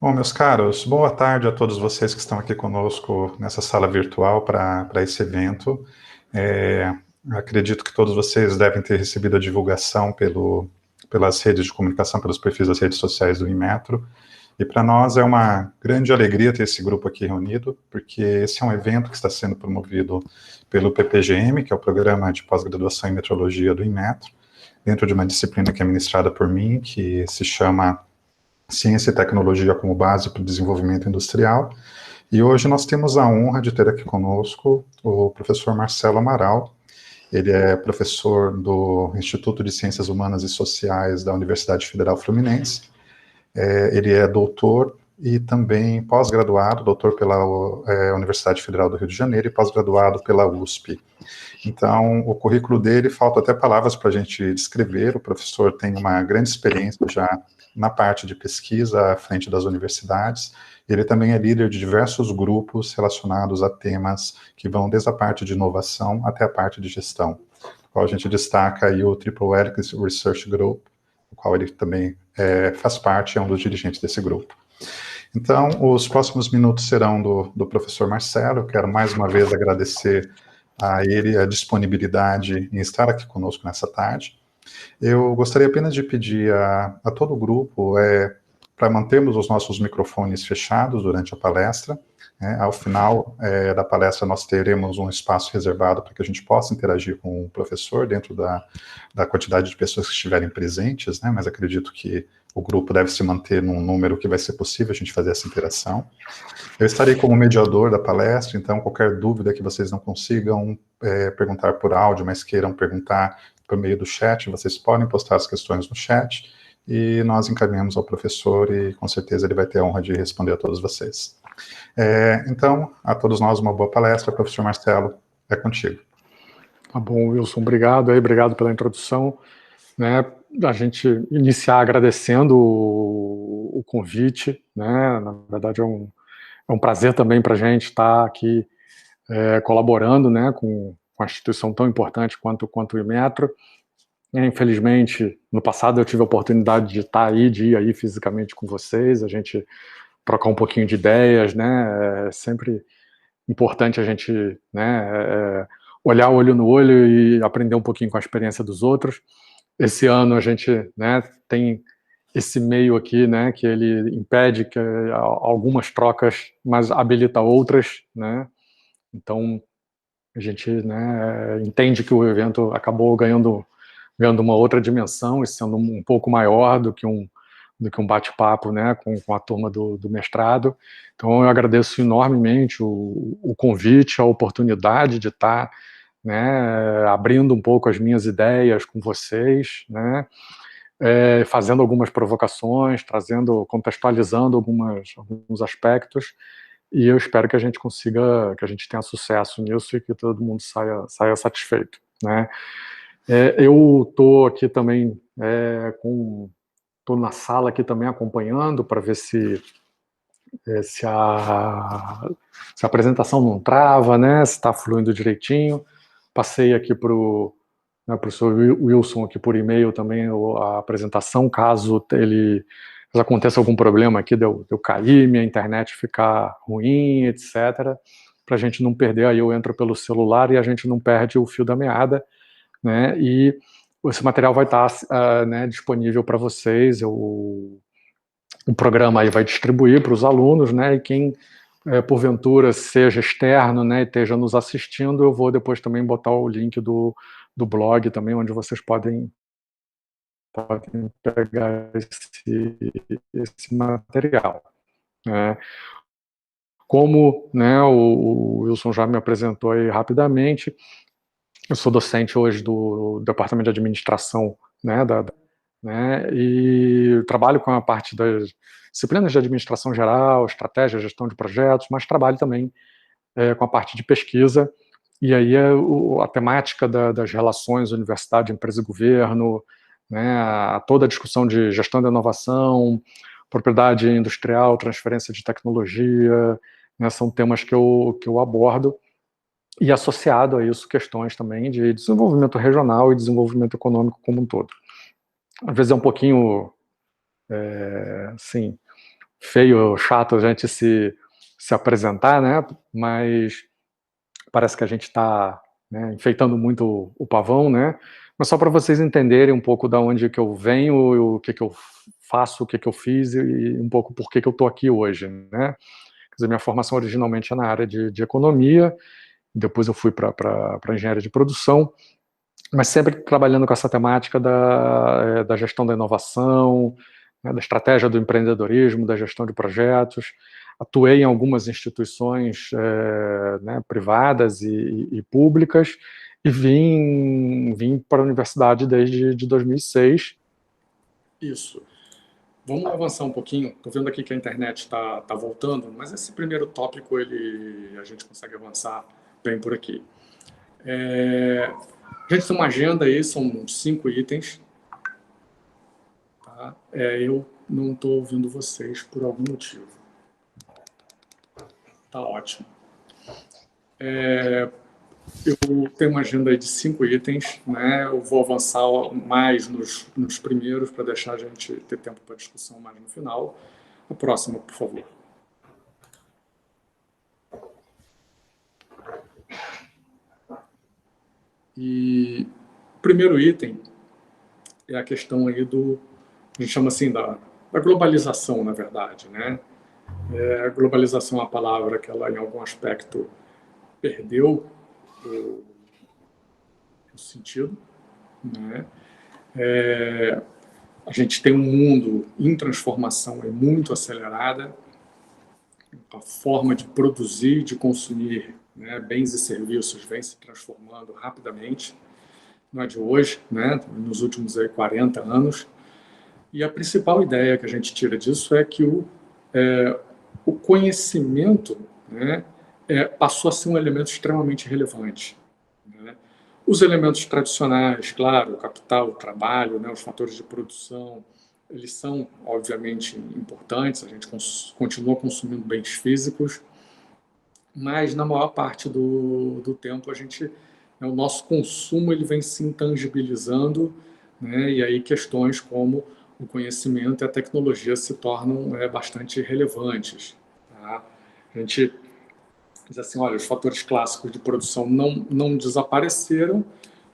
Bom, meus caros, boa tarde a todos vocês que estão aqui conosco nessa sala virtual para esse evento. Acredito que todos vocês devem ter recebido a divulgação pelas redes de comunicação, pelos perfis das redes sociais do Inmetro. E para nós é uma grande alegria ter esse grupo aqui reunido, porque esse é um evento que está sendo promovido pelo PPGM, que é o Programa de Pós-Graduação em Metrologia do Inmetro, dentro de uma disciplina que é ministrada por mim, que se chama Ciência e Tecnologia como Base para o Desenvolvimento Industrial. E hoje nós temos a honra de ter aqui conosco o professor Marcelo Amaral. Ele é professor do Instituto de Ciências Humanas e Sociais da Universidade Federal Fluminense. Ele é doutor e também pós-graduado, doutor pela Universidade Federal do Rio de Janeiro e pós-graduado pela USP. Então, o currículo dele, falta até palavras para a gente descrever. O professor tem uma grande experiência já na parte de pesquisa à frente das universidades. Ele também é líder de diversos grupos relacionados a temas que vão desde a parte de inovação até a parte de gestão, no qual a gente destaca aí o Triple Helix Research Group, o qual ele também faz parte, é um dos dirigentes desse grupo. Então, os próximos minutos serão do professor Marcelo. Eu quero mais uma vez agradecer a ele a disponibilidade em estar aqui conosco nessa tarde. Eu gostaria apenas de pedir a todo o grupo para mantermos os nossos microfones fechados durante a palestra. Ao final da palestra, nós teremos um espaço reservado para que a gente possa interagir com o professor dentro da quantidade de pessoas que estiverem presentes, mas acredito que o grupo deve se manter num número que vai ser possível a gente fazer essa interação. Eu estarei como mediador da palestra, então qualquer dúvida que vocês não consigam perguntar por áudio, mas queiram perguntar por meio do chat, vocês podem postar as questões no chat e nós encaminhamos ao professor e com certeza ele vai ter a honra de responder a todos vocês. Então, a todos nós uma boa palestra. Professor Marcelo, é contigo. Tá bom, Wilson, obrigado pela introdução. A gente iniciar agradecendo o convite, na verdade é um prazer também para a gente estar aqui colaborando com uma instituição tão importante quanto o Inmetro. Infelizmente, no passado eu tive a oportunidade de ir aí fisicamente com vocês, a gente trocar um pouquinho de ideias, é sempre importante a gente olhar olho no olho e aprender um pouquinho com a experiência dos outros. Esse ano a gente tem esse meio aqui, que ele impede que algumas trocas, mas habilita outras, Então, a gente entende que o evento acabou ganhando uma outra dimensão e sendo um pouco maior do que um bate-papo com a turma do mestrado. Então, eu agradeço enormemente o convite, a oportunidade de estar abrindo um pouco as minhas ideias com vocês, fazendo algumas provocações, contextualizando alguns aspectos, e eu espero que a gente tenha sucesso nisso e que todo mundo saia satisfeito. Eu estou aqui também estou na sala aqui também acompanhando para ver se a apresentação não trava, se está fluindo direitinho. Passei aqui para o professor Wilson aqui por e-mail também a apresentação, caso aconteça algum problema aqui, de eu cair, minha internet ficar ruim, etc. Para a gente não perder, aí eu entro pelo celular e a gente não perde o fio da meada, e esse material vai estar disponível para vocês. O programa aí vai distribuir para os alunos, e quem porventura seja externo, e esteja nos assistindo, eu vou depois também botar o link do blog também, onde vocês podem pegar esse material. Como o Wilson já me apresentou aí rapidamente, eu sou docente hoje do Departamento de Administração, e trabalho com a parte das disciplinas de administração geral, estratégia, gestão de projetos, mas trabalho também com a parte de pesquisa, e aí a temática das relações universidade, empresa e governo, toda a discussão de gestão da inovação, propriedade industrial, transferência de tecnologia, são temas que eu abordo, e associado a isso questões também de desenvolvimento regional e desenvolvimento econômico como um todo. Às vezes é um pouquinho, assim, feio, chato a gente se apresentar, né? Mas parece que a gente está, né, enfeitando muito o pavão, né? Mas só para vocês entenderem um pouco da onde que eu venho, o que eu faço, o que eu fiz e um pouco por que eu estou aqui hoje, né? Quer dizer, minha formação originalmente é na área de economia, depois eu fui para engenharia de produção, mas sempre trabalhando com essa temática da gestão da inovação, né, da estratégia do empreendedorismo, da gestão de projetos. Atuei em algumas instituições né, privadas e públicas e vim para a universidade desde 2006. Isso. Vamos avançar um pouquinho. Estou vendo aqui que a internet está voltando, mas esse primeiro tópico a gente consegue avançar bem por aqui. A gente tem uma agenda aí, são 5 itens. Tá? Eu não estou ouvindo vocês por algum motivo. Tá ótimo. Eu tenho uma agenda aí de 5 itens, né? Eu vou avançar mais nos primeiros para deixar a gente ter tempo para discussão mais no final. A próxima, por favor. E o primeiro item é a questão aí a gente chama assim da globalização, na verdade, né? A globalização é uma palavra que ela, em algum aspecto, perdeu o sentido, né? A gente tem um mundo em transformação muito acelerada, a forma de produzir, de consumir, né, bens e serviços vem se transformando rapidamente, não é de hoje, né, nos últimos 40 anos, e a principal ideia que a gente tira disso é que o conhecimento, né, passou a ser um elemento extremamente relevante. Né? Os elementos tradicionais, claro, o capital, o trabalho, né, os fatores de produção, eles são, obviamente, importantes, a gente continua consumindo bens físicos, mas na maior parte do tempo o nosso consumo ele vem se intangibilizando, né, e aí questões como o conhecimento e a tecnologia se tornam bastante relevantes. Tá? A gente diz assim, olha, os fatores clássicos de produção não desapareceram,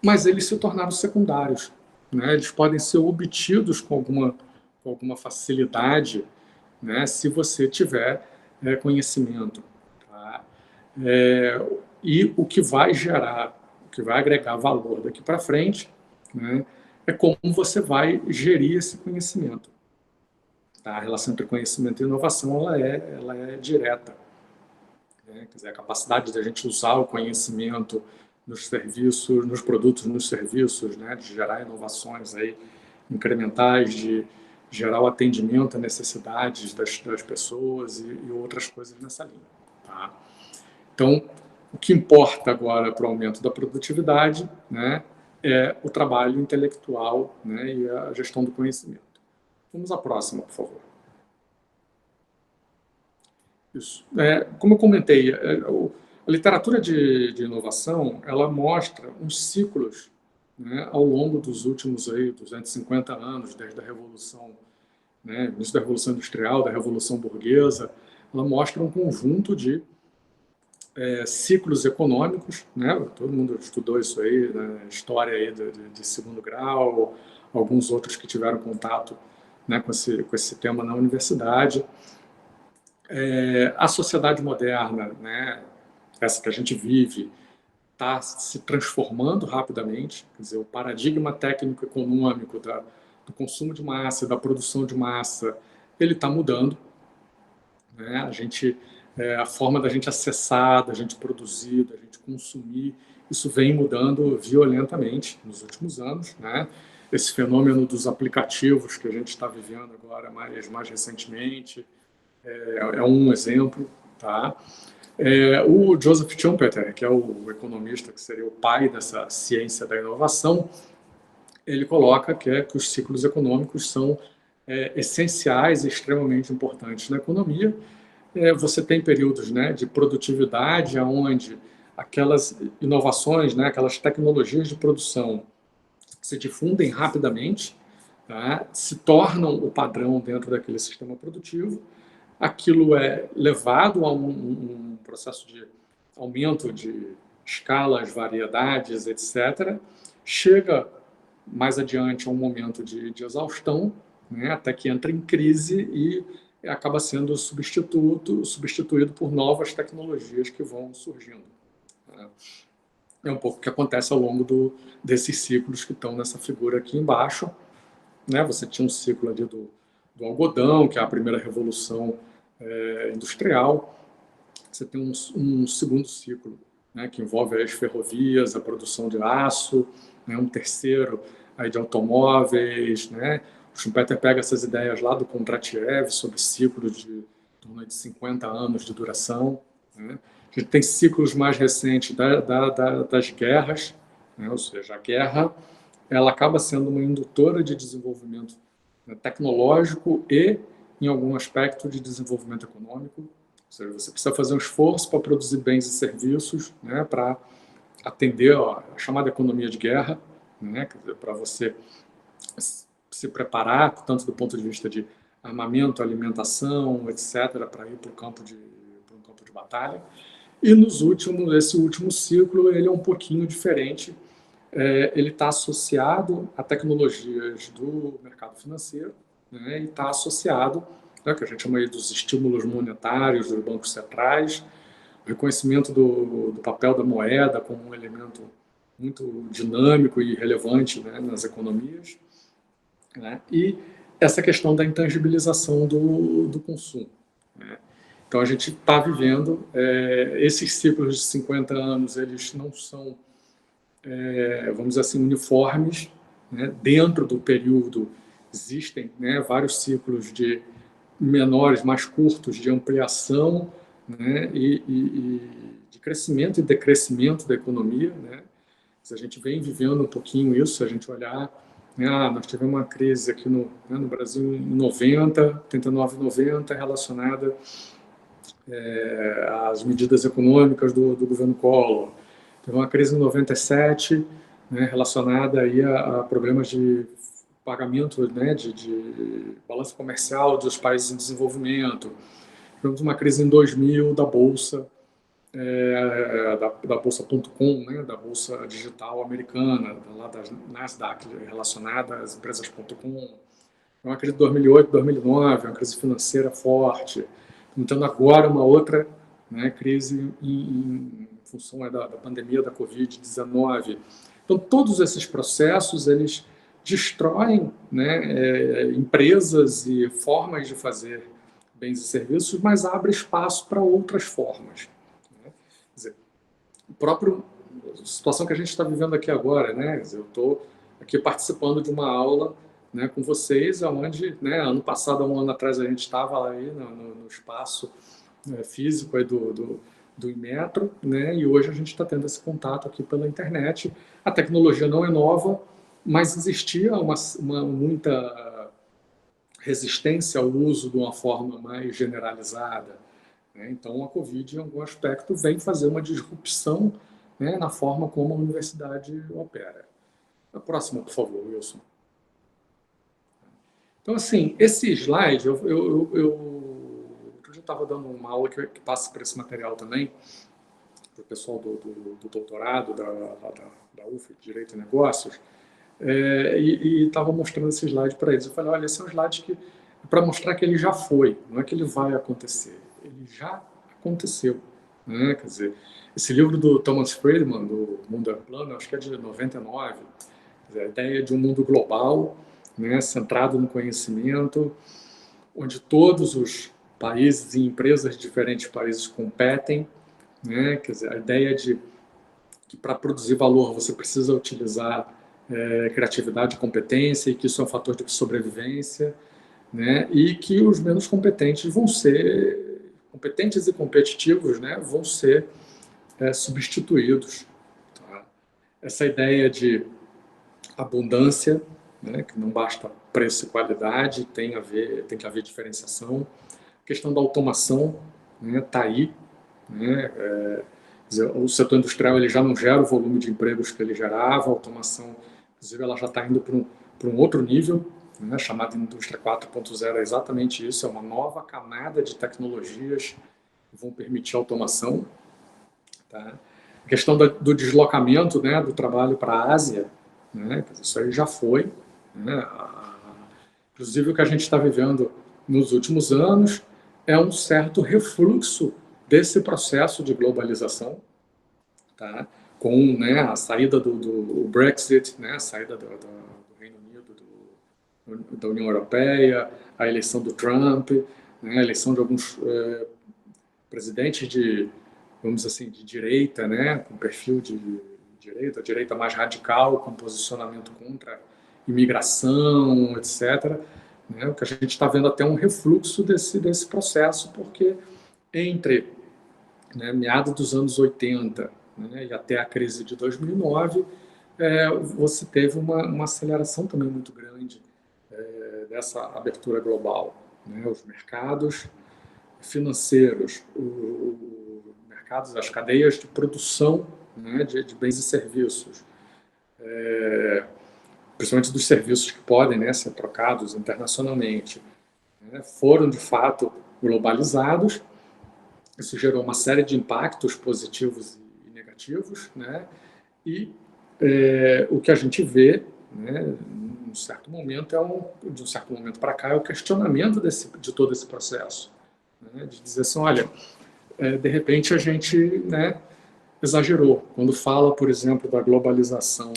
mas eles se tornaram secundários. Né? Eles podem ser obtidos com alguma facilidade, né, se você tiver conhecimento. Tá? E o que vai agregar valor daqui para frente, né, é como você vai gerir esse conhecimento. Tá? A relação entre conhecimento e inovação ela é direta. Né? Quer dizer, a capacidade de a gente usar o conhecimento nos serviços, nos produtos, nos serviços, né, de gerar inovações aí incrementais, de gerar o atendimento a necessidades das pessoas e outras coisas nessa linha. Tá? Então, o que importa agora para o aumento da produtividade, né, é o trabalho intelectual, né, e a gestão do conhecimento. Vamos à próxima, por favor. Isso. Como eu comentei, a literatura de inovação, ela mostra uns ciclos, né, ao longo dos últimos 250 anos, desde a Revolução, né, início da Revolução Industrial, da Revolução Burguesa, ela mostra um conjunto de ciclos econômicos, né, todo mundo estudou isso aí, né, história aí de segundo grau, alguns outros que tiveram contato, né, com esse tema na universidade. A sociedade moderna, né, essa que a gente vive, está se transformando rapidamente, quer dizer, o paradigma técnico-econômico do consumo de massa, da produção de massa, ele está mudando. Né? A forma da gente acessar, da gente produzir, da gente consumir, isso vem mudando violentamente nos últimos anos. Né? Esse fenômeno dos aplicativos que a gente está vivendo agora mais recentemente é um exemplo. Tá? O Joseph Schumpeter, que é o economista que seria o pai dessa ciência da inovação, ele coloca que os ciclos econômicos são essenciais e extremamente importantes na economia. Você tem períodos, né, de produtividade, onde aquelas inovações, né, aquelas tecnologias de produção se difundem rapidamente, tá? Se tornam o padrão dentro daquele sistema produtivo, aquilo é levado a um processo de aumento de escalas, variedades, etc. Chega mais adiante a um momento de exaustão, né, até que entra em crise e acaba sendo substituído por novas tecnologias que vão surgindo. É um pouco o que acontece ao longo desses ciclos que estão nessa figura aqui embaixo. Né? Você tinha um ciclo ali do algodão, que é a primeira revolução industrial. Você tem um segundo ciclo, né, que envolve as ferrovias, a produção de aço, né, um terceiro aí de automóveis. Né? O Schumpeter pega essas ideias lá do Kondratiev sobre ciclos de torno de 50 anos de duração. Né? A gente tem ciclos mais recentes das guerras, né? Ou seja, a guerra ela acaba sendo uma indutora de desenvolvimento, né, tecnológico e, em algum aspecto, de desenvolvimento econômico. Ou seja, você precisa fazer um esforço para produzir bens e serviços, né, para atender a chamada economia de guerra, né, para você se preparar, tanto do ponto de vista de armamento, alimentação, etc., para ir para um campo de batalha. E esse último ciclo ele é um pouquinho diferente. Ele está associado a tecnologias do mercado financeiro, né, e está associado, né, que a gente chama aí dos estímulos monetários dos bancos centrais, o reconhecimento do papel da moeda como um elemento muito dinâmico e relevante, né, nas economias, né, e essa questão da intangibilização do consumo. Né. Então, a gente está vivendo esses ciclos de 50 anos, eles não são, vamos dizer assim, uniformes. Né. Dentro do período existem, né, vários ciclos de menores, mais curtos, de ampliação, né, e de crescimento e decrescimento da economia. Né. Se a gente vem vivendo um pouquinho isso, se a gente olhar, né, nós tivemos uma crise aqui no Brasil em 90, 89 e 90, relacionada às medidas econômicas do governo Collor. Teve uma crise em 97, né, relacionada aí a problemas de pagamento, né, de balança comercial dos países em desenvolvimento. Tivemos uma crise em 2000 da Bolsa, da Bolsa.com, né, da Bolsa Digital Americana, lá da Nasdaq, relacionada às empresas.com. Uma crise de 2008, 2009, uma crise financeira forte. Então, agora uma outra, né, crise em função da pandemia da Covid-19. Então, todos esses processos, eles destroem, né, empresas e formas de fazer bens e serviços, mas abrem espaço para outras formas. Né? Quer dizer, a situação que a gente está vivendo aqui agora, né? Quer dizer, eu estou aqui participando de uma aula, né, com vocês, onde, né, ano passado, um ano atrás, a gente estava aí no espaço, né, físico aí do Inmetro, né, e hoje a gente está tendo esse contato aqui pela internet. A tecnologia não é nova, mas existia muita resistência ao uso de uma forma mais generalizada. Né? Então, a Covid, em algum aspecto, vem fazer uma disrupção, né, na forma como a universidade opera. A próxima, por favor, Wilson. Então, assim, esse slide, eu estava dando uma aula que passa por esse material também, para o pessoal do doutorado, da UF, Direito e Negócios, e estava mostrando esse slide para eles. Eu falei, olha, esse é um slide para mostrar que ele já foi, não é que ele vai acontecer, ele já aconteceu. Né? Quer dizer, esse livro do Thomas Friedman, do Mundo é Plano, acho que é de 99, quer dizer, a ideia de um mundo global, né, centrado no conhecimento, onde todos os países e empresas de diferentes países competem, né? Quer dizer, a ideia de que para produzir valor você precisa utilizar criatividade e competência, e que isso é um fator de sobrevivência, né? E que os menos competentes vão ser, competentes e competitivos, né, vão ser substituídos. Tá? Essa ideia de abundância, né, que não basta preço e qualidade, tem que haver diferenciação. A questão da automação, né, tá aí, né, o setor industrial ele já não gera o volume de empregos que ele gerava, a automação, inclusive, ela já está indo para um outro nível, né, chamada Indústria 4.0, é exatamente isso, é uma nova camada de tecnologias que vão permitir automação. Tá? A questão do deslocamento, né, do trabalho para a Ásia, né, isso aí já foi. Né, inclusive, o que a gente está vivendo nos últimos anos é um certo refluxo desse processo de globalização, tá? Com, né, a saída do Brexit, né, a saída do Reino Unido, da União Europeia, a eleição do Trump, né, a eleição de alguns presidentes de, vamos dizer assim, de direita, né, com perfil de direita mais radical, com posicionamento contra imigração, etc. Né, o que a gente está vendo até um refluxo desse processo, porque entre, né, meados dos anos 80, né, e até a crise de 2009, você teve uma aceleração também muito grande dessa abertura global. Né, os mercados financeiros, mercados, as cadeias de produção, né, de bens e serviços, principalmente dos serviços que podem, né, ser trocados internacionalmente, né, foram de fato globalizados. Isso gerou uma série de impactos positivos e negativos, né, e o que a gente vê, né, num certo momento de um certo momento para cá, é o questionamento de todo esse processo, né, de dizer assim, olha, de repente a gente, né, exagerou. Quando fala, por exemplo, da globalização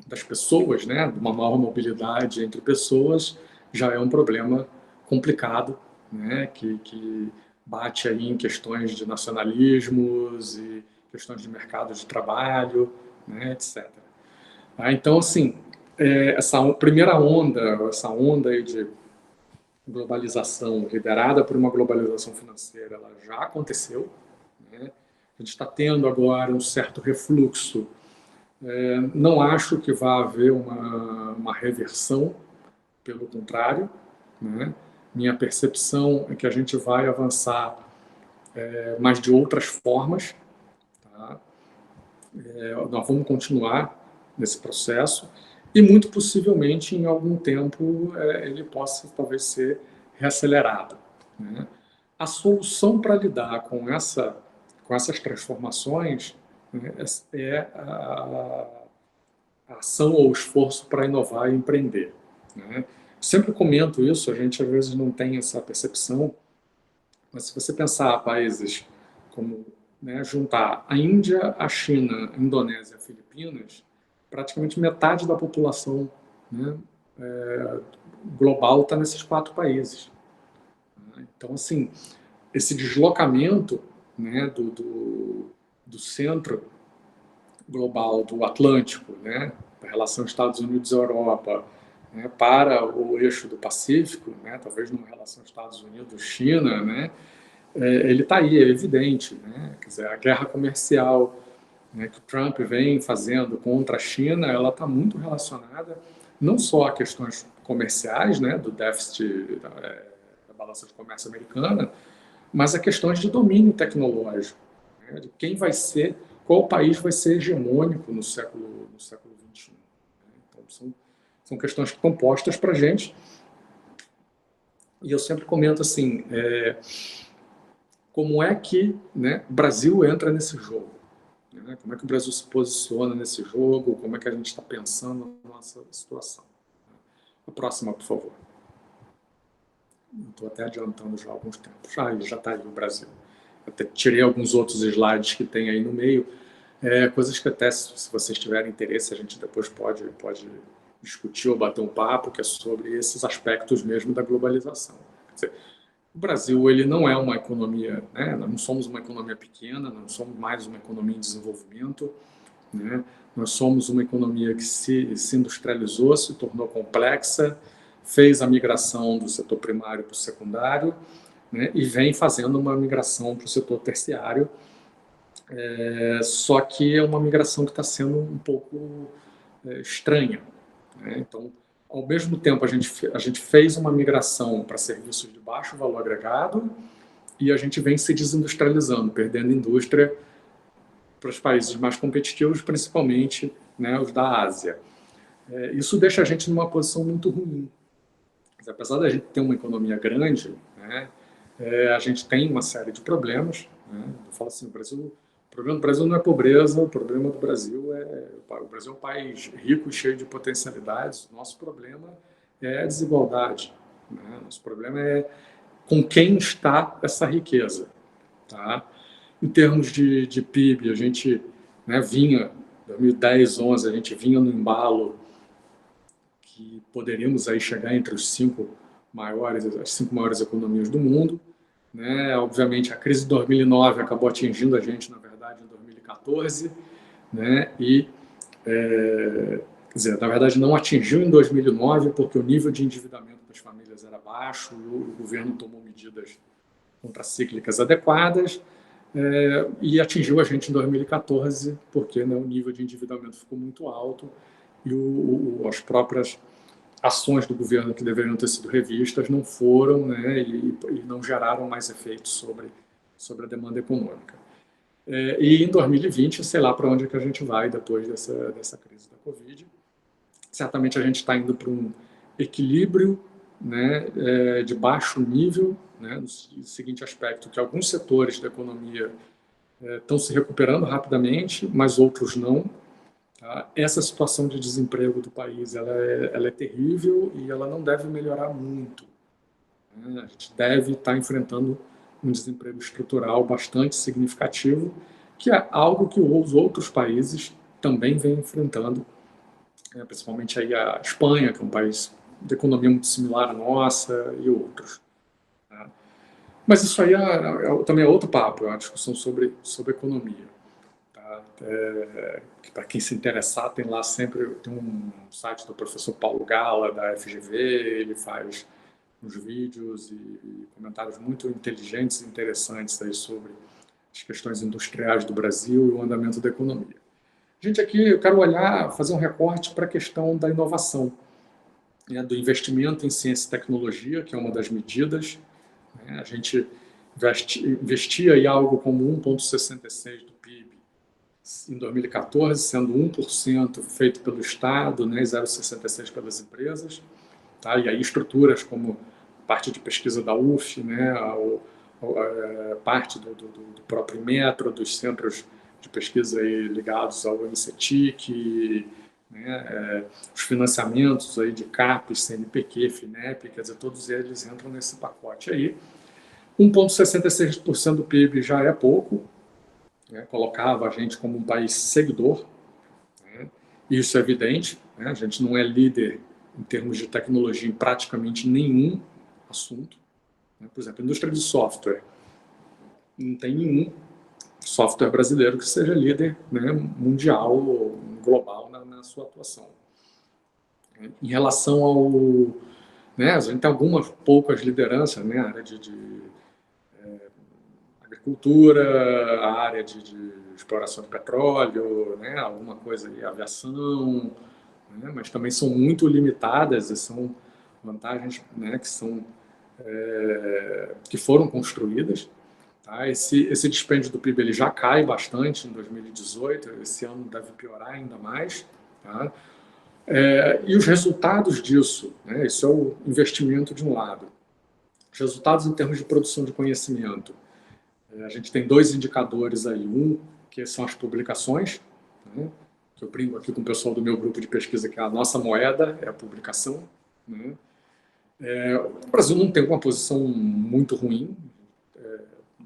das pessoas, né, de uma maior mobilidade entre pessoas, já é um problema complicado, né, que bate aí em questões de nacionalismos e questões de mercado de trabalho, né, etc. Então, assim, essa primeira onda, essa onda aí de globalização liderada por uma globalização financeira, ela já aconteceu, né? A gente está tendo agora um certo refluxo. Não acho que vá haver uma reversão, pelo contrário, né? Minha percepção é que a gente vai avançar, mas de outras formas. Tá? Nós vamos continuar nesse processo e, muito possivelmente, em algum tempo, ele possa talvez ser reacelerado. Né? A solução para lidar com essas transformações, né, é a ação ou esforço para inovar e empreender. Né? Sempre comento isso, a gente às vezes não tem essa percepção, mas se você pensar países como, né, juntar a Índia, a China, a Indonésia, a Filipinas, praticamente metade da população, né, global está nesses 4 países. Então, assim, esse deslocamento, né, do centro global do Atlântico, né, da relação Estados Unidos-Europa, né, para o eixo do Pacífico, né, talvez numa relação Estados Unidos-China, né, ele está aí, é evidente. Né, quer dizer, a guerra comercial, né, que o Trump vem fazendo contra a China, ela está muito relacionada não só a questões comerciais, né, do déficit da balança de comércio americana, mas a questões de domínio tecnológico, né, de quem vai ser, qual país vai ser hegemônico no século XXI. Então, são questões que estão postas para a gente. E eu sempre comento assim, como é que, né, o Brasil entra nesse jogo? Né? Como é que o Brasil se posiciona nesse jogo? Como é que a gente está pensando na nossa situação? A próxima, por favor. Estou até adiantando já há alguns tempos. Já está aí o Brasil. Até tirei alguns outros slides que tem aí no meio. Coisas que até, se vocês tiverem interesse, a gente depois pode discutir ou bater um papo, que é sobre esses aspectos mesmo da globalização. Quer dizer, o Brasil, ele não é uma economia, né? Nós não somos uma economia pequena, não somos mais uma economia em desenvolvimento, né? Nós somos uma economia que se industrializou, se tornou complexa, fez a migração do setor primário para o secundário, né? E vem fazendo uma migração para o setor terciário, só que é uma migração que está sendo um pouco estranha. Né? Então, ao mesmo tempo, a gente fez uma migração para serviços de baixo valor agregado e a gente vem se desindustrializando, perdendo indústria para os países mais competitivos, principalmente, né, os da Ásia. Isso deixa a gente numa posição muito ruim. Mas, apesar da gente ter uma economia grande, né, a gente tem uma série de problemas. Né? Eu falo assim, o problema do Brasil não é pobreza, o problema do Brasil o Brasil é um país rico e cheio de potencialidades. Nosso problema é a desigualdade. Né? Nosso problema é com quem está essa riqueza. Tá? Em termos de PIB, a gente, né, vinha, 2010, 11, a gente vinha no embalo que poderíamos aí chegar entre as cinco maiores economias do mundo. Né? Obviamente, a crise de 2009 acabou atingindo a gente, na verdade, em 2014, né? Quer dizer, na verdade, não atingiu em 2009, porque o nível de endividamento das famílias era baixo, e o governo tomou medidas contracíclicas adequadas, e atingiu a gente em 2014, porque, né, o nível de endividamento ficou muito alto e as próprias ações do governo que deveriam ter sido revistas não foram, né, e não geraram mais efeitos sobre a demanda econômica. E em 2020, sei lá para onde é que a gente vai depois dessa crise da Covid. Certamente a gente está indo para um equilíbrio, né, de baixo nível, né, no seguinte aspecto, que alguns setores da economia estão se recuperando rapidamente, mas outros não. Tá? Essa situação de desemprego do país ela é terrível e ela não deve melhorar muito. Né? A gente deve estar enfrentando um desemprego estrutural bastante significativo, que é algo que os outros países também vêm enfrentando, né? Principalmente aí a Espanha, que é um país de economia muito similar à nossa, e outros. Tá? Mas isso aí também é outro papo, é uma discussão sobre economia. Tá? Para quem se interessar, tem lá sempre tem um site do professor Paulo Gala, da FGV, ele faz uns vídeos e comentários muito inteligentes e interessantes aí sobre as questões industriais do Brasil e o andamento da economia. Gente, aqui eu quero fazer um recorte para a questão da inovação, né, do investimento em ciência e tecnologia, que é uma das medidas. Né, a gente investia em algo como 1,66% do PIB em 2014, sendo 1% feito pelo Estado, né, e 0,66% pelas empresas. Tá? E aí estruturas como parte de pesquisa da UF, né, parte do próprio Metro, dos centros de pesquisa aí ligados ao MCTIC, né, os financiamentos aí de CAPES, CNPq, FINEP, quer dizer, todos eles entram nesse pacote aí. 1,66% do PIB já é pouco, né, colocava a gente como um país seguidor, né, isso é evidente, né, a gente não é líder em termos de tecnologia em praticamente nenhum assunto. Né, por exemplo, indústria de software, não tem nenhum software brasileiro que seja líder, né, mundial ou global na sua atuação. Em relação ao... Né, a gente tem algumas poucas lideranças, né, a área de agricultura, a área de exploração de petróleo, né, alguma coisa de aviação, né, mas também são muito limitadas e são vantagens, né, que foram construídas. Tá? Esse dispêndio do PIB ele já cai bastante em 2018, esse ano deve piorar ainda mais. Tá? E os resultados disso, né, isso é o investimento de um lado. Os resultados em termos de produção de conhecimento. A gente tem dois indicadores aí. Um, que são as publicações, né, que eu brinco aqui com o pessoal do meu grupo de pesquisa, que é a nossa moeda, é a publicação. Né? O Brasil não tem uma posição muito ruim,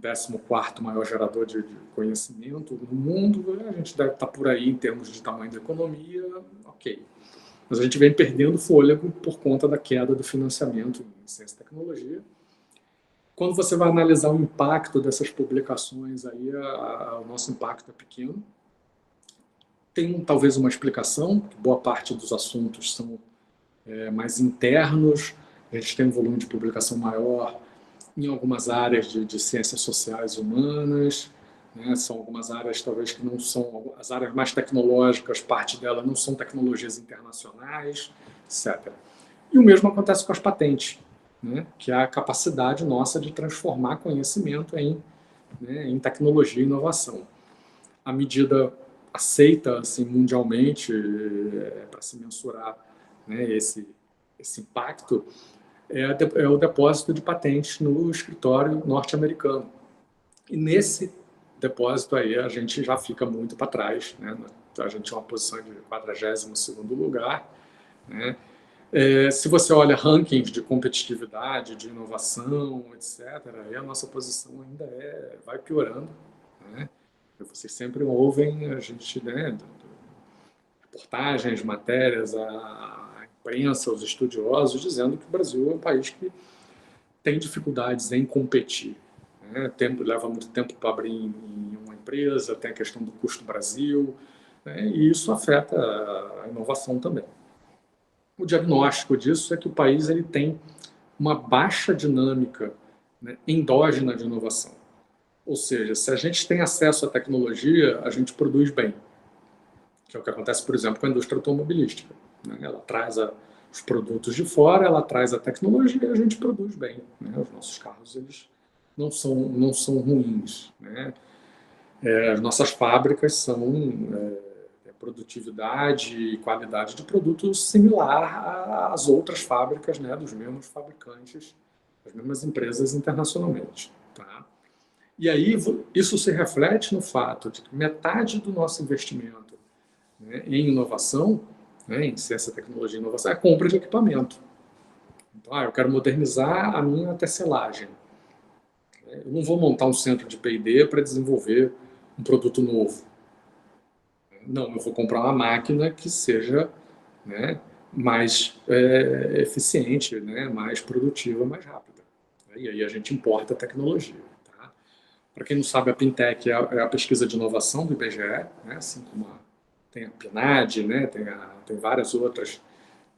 14º maior gerador de conhecimento no mundo, a gente deve estar por aí em termos de tamanho da economia, ok. Mas a gente vem perdendo fôlego por conta da queda do financiamento em ciência e tecnologia. Quando você vai analisar o impacto dessas publicações, aí o nosso impacto é pequeno. Tem talvez uma explicação, que boa parte dos assuntos são mais internos, a gente tem um volume de publicação maior em algumas áreas de ciências sociais e humanas, né? São algumas áreas talvez que não são, as áreas mais tecnológicas, parte delas não são tecnologias internacionais, etc. E o mesmo acontece com as patentes, né? Que é a capacidade nossa de transformar conhecimento em tecnologia e inovação. A medida aceita assim, mundialmente para se mensurar, né, esse impacto é o depósito de patentes no escritório norte-americano. E nesse depósito aí a gente já fica muito para trás, né? A gente é uma posição de 42º lugar, né? Se você olha rankings de competitividade, de inovação, etc., aí a nossa posição ainda vai piorando, né? Vocês sempre ouvem a gente, né, reportagens, matérias, a imprensa, os estudiosos dizendo que o Brasil é um país que tem dificuldades em competir, né? Leva muito tempo para abrir em uma empresa, tem a questão do custo Brasil, né? E isso afeta a inovação também. O diagnóstico disso é que o país ele tem uma baixa dinâmica, né, endógena de inovação. Ou seja, se a gente tem acesso à tecnologia, a gente produz bem, que é o que acontece, por exemplo, com a indústria automobilística, né? Ela traz os produtos de fora, ela traz a tecnologia e a gente produz bem, né? Os nossos carros eles não são ruins, né? As nossas fábricas são produtividade e qualidade de produto similar às outras fábricas, né, dos mesmos fabricantes, das mesmas empresas internacionalmente. Tá? E aí isso se reflete no fato de que metade do nosso investimento, né, em inovação, né, em ciência, tecnologia e inovação, é a compra de equipamento. Então, eu quero modernizar a minha tecelagem. Eu não vou montar um centro de P&D para desenvolver um produto novo. Não, eu vou comprar uma máquina que seja, né, mais eficiente, né, mais produtiva, mais rápida. E aí a gente importa a tecnologia. Tá? Para quem não sabe, a Pintec é a pesquisa de inovação do IBGE, né, assim como tem a PNAD, né, tem várias outras.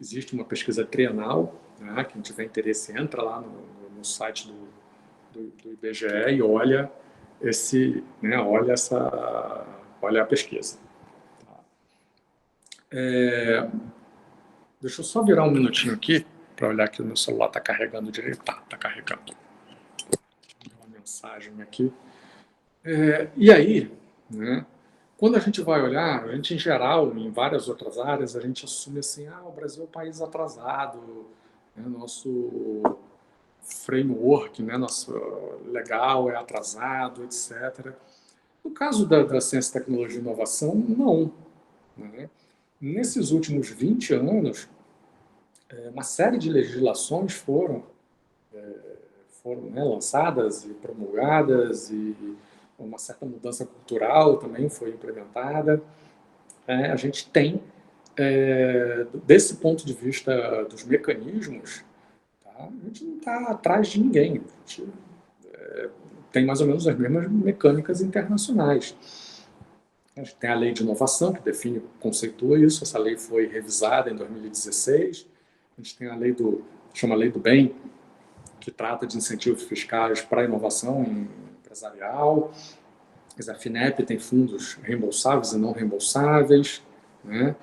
Existe uma pesquisa trienal, né, quem tiver interesse entra lá no site do IBGE e olha olha a pesquisa. Deixa eu só virar um minutinho aqui para olhar que o meu celular está carregando direito. Tá carregando. Uma mensagem aqui. E aí, né, quando a gente vai olhar, a gente em geral, em várias outras áreas, a gente assume assim, o Brasil é um país atrasado, né, nosso framework, né, nosso legal é atrasado, etc. No caso da ciência, tecnologia e inovação, não. Né? Nesses últimos 20 anos, uma série de legislações foram né, lançadas e promulgadas e uma certa mudança cultural também foi implementada. A gente tem, desse ponto de vista dos mecanismos, tá, a gente não está atrás de ninguém. A gente tem mais ou menos as mesmas mecânicas internacionais. A gente tem a lei de inovação, que define, conceitua isso. Essa lei foi revisada em 2016. A gente tem a lei chama Lei do Bem, que trata de incentivos fiscais para a inovação empresarial. A FINEP tem fundos reembolsáveis e não reembolsáveis. Né?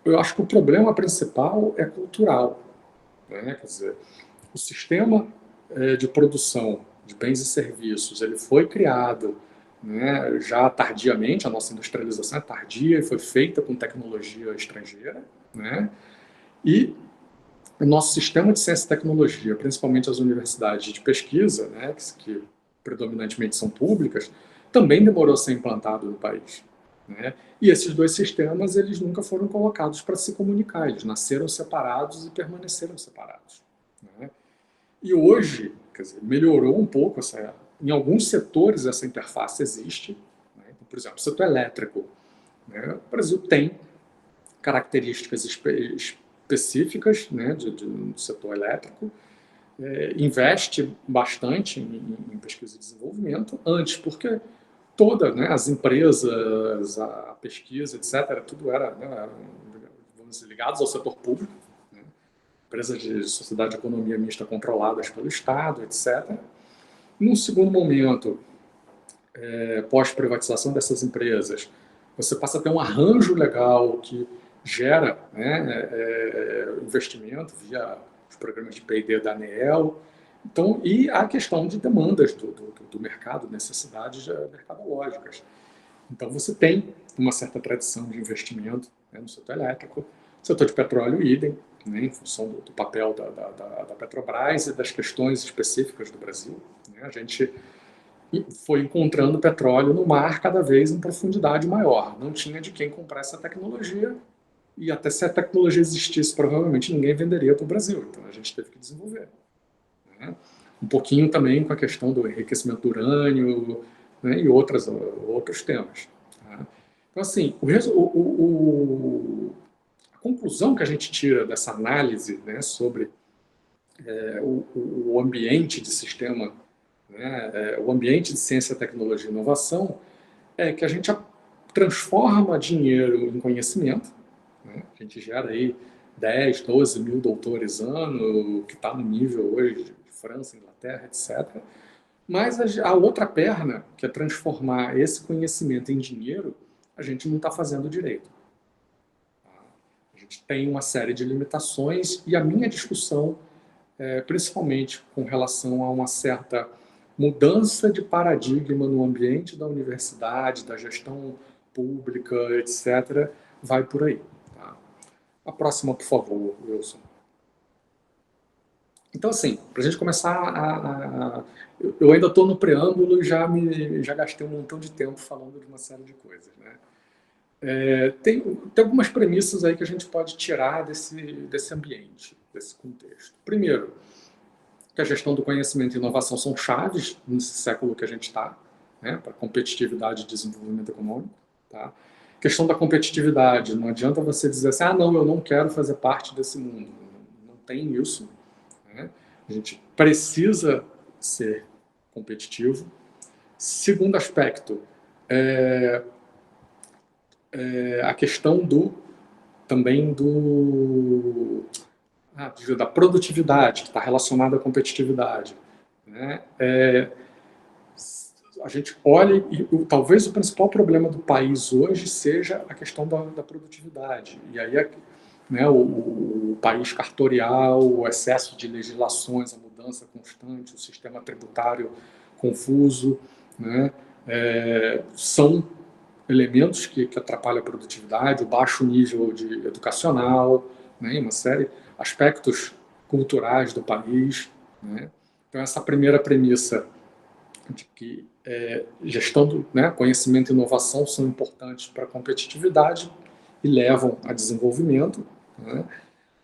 Eu acho que o problema principal é cultural. Né? Quer dizer, o sistema de produção de bens e serviços ele foi criado, né, já tardiamente. A nossa industrialização é tardia e foi feita com tecnologia estrangeira. Né? E o nosso sistema de ciência e tecnologia, principalmente as universidades de pesquisa, né, que predominantemente são públicas, também demorou a ser implantado no país. Né? E esses dois sistemas eles nunca foram colocados para se comunicar, eles nasceram separados e permaneceram separados. Né? E hoje, quer dizer, melhorou um pouco em alguns setores essa interface existe. Né? Então, por exemplo, o setor elétrico. Né? O Brasil tem características específicas, né, do setor elétrico, investe bastante em pesquisa e desenvolvimento, antes, porque né, as empresas, a pesquisa, etc., tudo era, né, vamos dizer, ligados ao setor público, né, empresas de sociedade de economia mista controladas pelo Estado, etc. Num segundo momento, pós-privatização dessas empresas, você passa a ter um arranjo legal que gera, né, investimento via os programas de P&D da ANEEL. Então, e a questão de demandas do mercado, necessidades mercadológicas. Então, você tem uma certa tradição de investimento, né, no setor elétrico, no setor de petróleo, idem, né, em função do papel da Petrobras e das questões específicas do Brasil. Né, a gente foi encontrando petróleo no mar cada vez em profundidade maior. Não tinha de quem comprar essa tecnologia, e até se a tecnologia existisse, provavelmente ninguém venderia para o Brasil. Então, a gente teve que desenvolver. Né? Um pouquinho também com a questão do enriquecimento do urânio, né, e outros temas. Tá? Então, assim, a conclusão que a gente tira dessa análise, né, sobre o ambiente de sistema, né, o ambiente de ciência, tecnologia e inovação, é que a gente transforma dinheiro em conhecimento, né? A gente gera aí 10, 12 mil doutores ano, que está no nível hoje de França, Inglaterra, etc. Mas a outra perna, que é transformar esse conhecimento em dinheiro, a gente não está fazendo direito. A gente tem uma série de limitações, e a minha discussão, principalmente com relação a uma certa mudança de paradigma no ambiente da universidade, da gestão pública, etc., vai por aí. Tá? A próxima, por favor, Wilson. Então, assim, para a gente começar eu ainda estou no preâmbulo e já gastei um montão de tempo falando de uma série de coisas. Né? Tem algumas premissas aí que a gente pode tirar desse ambiente, desse contexto. Primeiro, que a gestão do conhecimento e inovação são chaves nesse século que a gente está, né, para competitividade e desenvolvimento econômico. Tá? A questão da competitividade, não adianta você dizer assim, não, eu não quero fazer parte desse mundo. Não tem isso. Né? A gente precisa ser competitivo. Segundo aspecto, a questão também da produtividade, que está relacionada à competitividade. Né? A gente olha e talvez o principal problema do país hoje seja a questão da produtividade. E aí, né, o país cartorial, o excesso de legislações, a mudança constante, o sistema tributário confuso, né, são elementos que atrapalham a produtividade, o baixo nível educacional, né, uma série de aspectos culturais do país. Né? Então, essa primeira premissa de que gestão do conhecimento e inovação são importantes para a competitividade e levam a desenvolvimento. Né?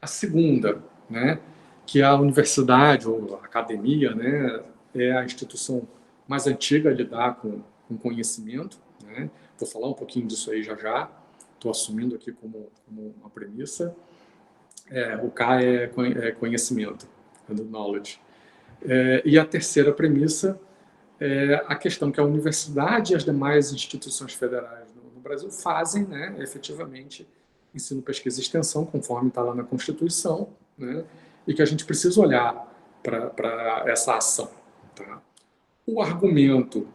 A segunda, né, que a universidade ou a academia, né, é a instituição mais antiga a lidar com conhecimento. Né? Vou falar um pouquinho disso aí já. Estou assumindo aqui como uma premissa. O K é conhecimento, knowledge. E a terceira premissa é a questão que a universidade e as demais instituições federais no Brasil fazem, né, efetivamente, ensino, pesquisa e extensão, conforme está lá na Constituição, né, e que a gente precisa olhar para essa ação. Tá? O argumento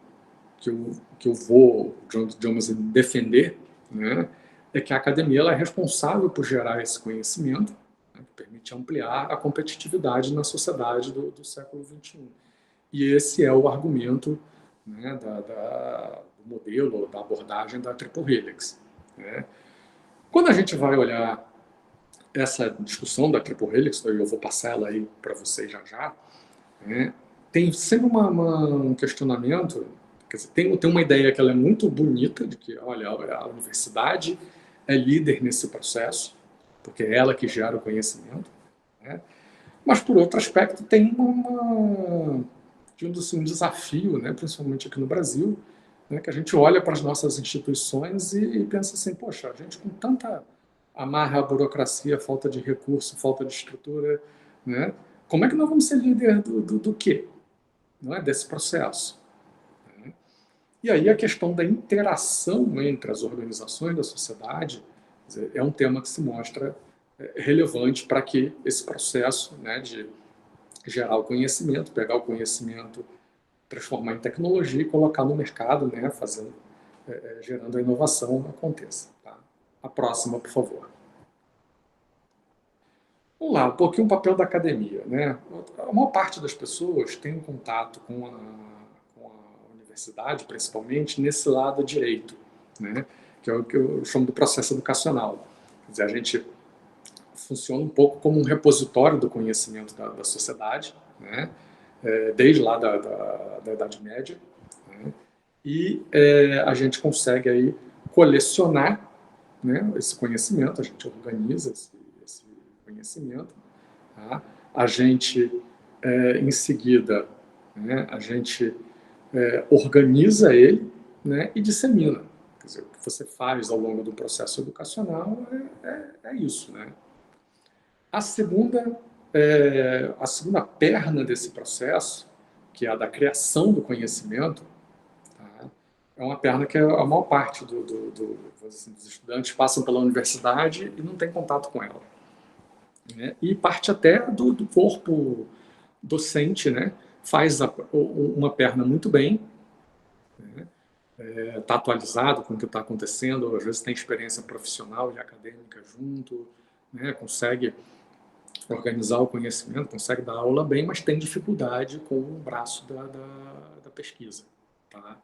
que eu vou, digamos, defender, né, é que a academia ela é responsável por gerar esse conhecimento, né, que permite ampliar a competitividade na sociedade do século XXI. E esse é o argumento, né, do modelo, da abordagem da Triple Helix. Né? Quando a gente vai olhar essa discussão da Triple Helix, eu vou passar ela aí para vocês já, né, tem sempre um questionamento, quer dizer, tem uma ideia que ela é muito bonita, de que, olha, a universidade é líder nesse processo, porque é ela que gera o conhecimento, né? Mas, por outro aspecto, tem um desafio, né, principalmente aqui no Brasil, né, que a gente olha para as nossas instituições e pensa assim, poxa, a gente com tanta amarra, burocracia, falta de recurso, falta de estrutura, né, como é que nós vamos ser líder do quê? Não é? Desse processo. Né? E aí a questão da interação entre as organizações da sociedade é um tema que se mostra relevante para que esse processo, né, de gerar o conhecimento, pegar o conhecimento, transformar em tecnologia e colocar no mercado, né, gerando a inovação, aconteça. Tá? A próxima, por favor. Vamos lá, um pouquinho o papel da academia. Né? A maior parte das pessoas tem um contato com a universidade, principalmente, nesse lado direito. né? Que é o que eu chamo do processo educacional. Quer dizer, a gente funciona um pouco como um repositório do conhecimento da sociedade, né? Desde lá da Idade Média, né? E a gente consegue aí colecionar, né, esse conhecimento, a gente organiza esse conhecimento, tá? A gente, em seguida, né, a gente organiza ele, né, e dissemina. Quer dizer, o que você faz ao longo do processo educacional é isso, né? A segunda perna desse processo, que é a da criação do conhecimento, tá? É uma perna que a maior parte dos estudantes passam pela universidade e não tem contato com ela, né? E parte até do corpo docente, né? Faz uma perna muito bem, né? Está atualizado com o que está acontecendo, às vezes tem experiência profissional e acadêmica junto, né? Consegue organizar o conhecimento, consegue dar aula bem, mas tem dificuldade com o braço da pesquisa, tá?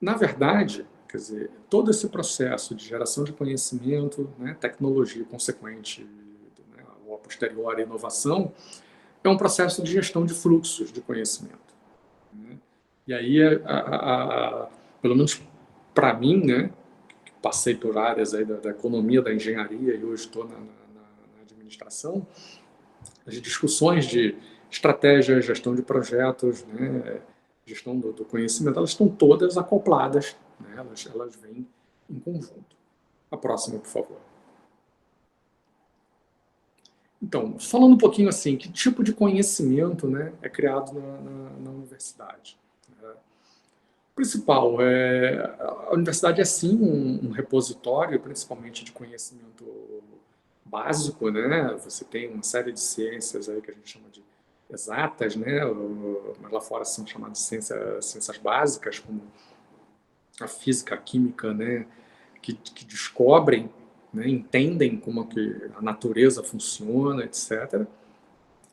Na verdade, quer dizer, todo esse processo de geração de conhecimento, né, tecnologia consequente, né, ou a posteriori inovação, é um processo de gestão de fluxos de conhecimento, né? E aí, pelo menos para mim, né, que passei por áreas aí da economia, da engenharia e hoje estou na administração, as discussões de estratégia, gestão de projetos, né, gestão do conhecimento, elas estão todas acopladas, né, elas vêm em conjunto. A próxima, por favor. Então, falando um pouquinho assim, que tipo de conhecimento, né, é criado na universidade? O principal, a universidade é sim um repositório, principalmente de conhecimento básico, né? Você tem uma série de ciências aí que a gente chama de exatas, né? Mas lá fora são chamadas de ciências básicas, como a física, a química, né? Que descobrem, né? Entendem como que a natureza funciona, etc.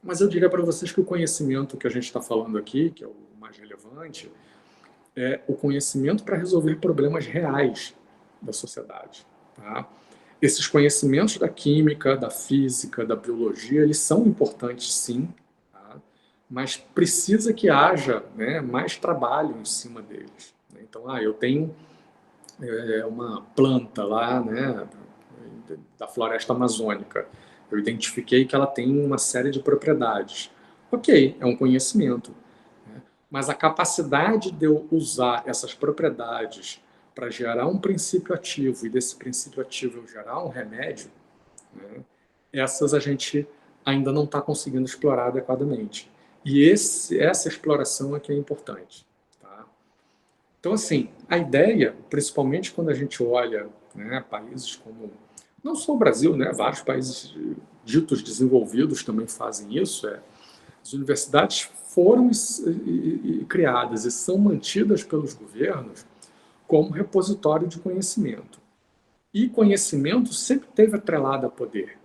Mas eu diria para vocês que o conhecimento que a gente está falando aqui, que é o mais relevante, é o conhecimento para resolver problemas reais da sociedade, tá? Esses conhecimentos da química, da física, da biologia, eles são importantes, sim, tá? Mas precisa que haja, né, mais trabalho em cima deles, né? Então, eu tenho uma planta lá, né, da floresta amazônica. Eu identifiquei que ela tem uma série de propriedades. Ok, é um conhecimento. Mas a capacidade de eu usar essas propriedades para gerar um princípio ativo e desse princípio ativo eu gerar um remédio, né, essas a gente ainda não está conseguindo explorar adequadamente. E essa exploração é que é importante, tá? Então, assim, a ideia, principalmente quando a gente olha, né, países como, não só o Brasil, né, vários países ditos desenvolvidos também fazem isso, as universidades foram criadas e são mantidas pelos governos como repositório de conhecimento. E conhecimento sempre teve atrelado a poder.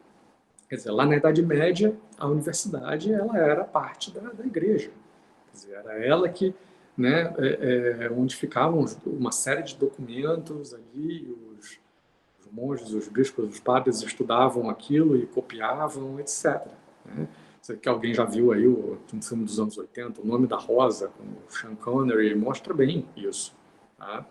Quer dizer, lá na Idade Média, a universidade ela era parte da igreja. Quer dizer, era ela que, né, onde ficavam uma série de documentos ali, os monges, os bispos, os padres estudavam aquilo e copiavam, etc. Né? Que alguém já viu aí um filme dos anos 80, O Nome da Rosa, com o Sean Connery, mostra bem isso, tá?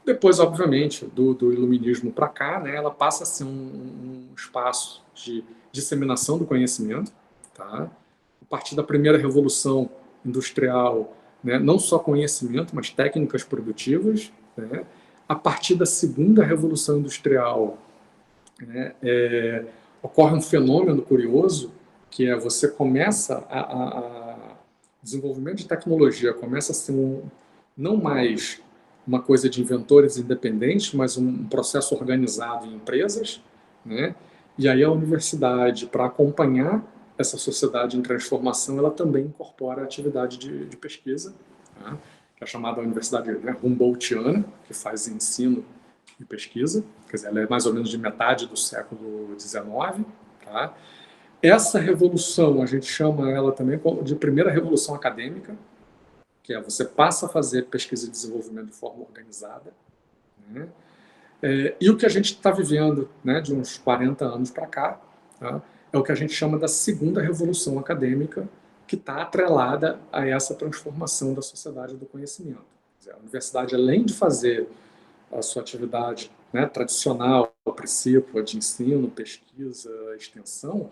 Depois, obviamente, do iluminismo para cá, né, ela passa a ser um espaço de disseminação do conhecimento, tá? A partir da primeira revolução industrial, né, não só conhecimento, mas técnicas produtivas, né? A partir da segunda revolução industrial, né, ocorre um fenômeno curioso, que é você começa o desenvolvimento de tecnologia começa a ser não mais uma coisa de inventores independentes, mas um processo organizado em empresas, né? E aí a universidade, para acompanhar essa sociedade em transformação, ela também incorpora a atividade de pesquisa, tá? Que é chamada Universidade, né, Humboldtiana, que faz ensino e pesquisa, quer dizer, ela é mais ou menos de metade do século XIX, tá? Essa revolução, a gente chama ela também de primeira revolução acadêmica, que é você passa a fazer pesquisa e desenvolvimento de forma organizada, né? E o que a gente está vivendo, né, de uns 40 anos para cá, tá, é o que a gente chama da segunda revolução acadêmica, que está atrelada a essa transformação da sociedade do conhecimento. Quer dizer, a universidade, além de fazer a sua atividade, né, tradicional, a princípio, de ensino, pesquisa, extensão,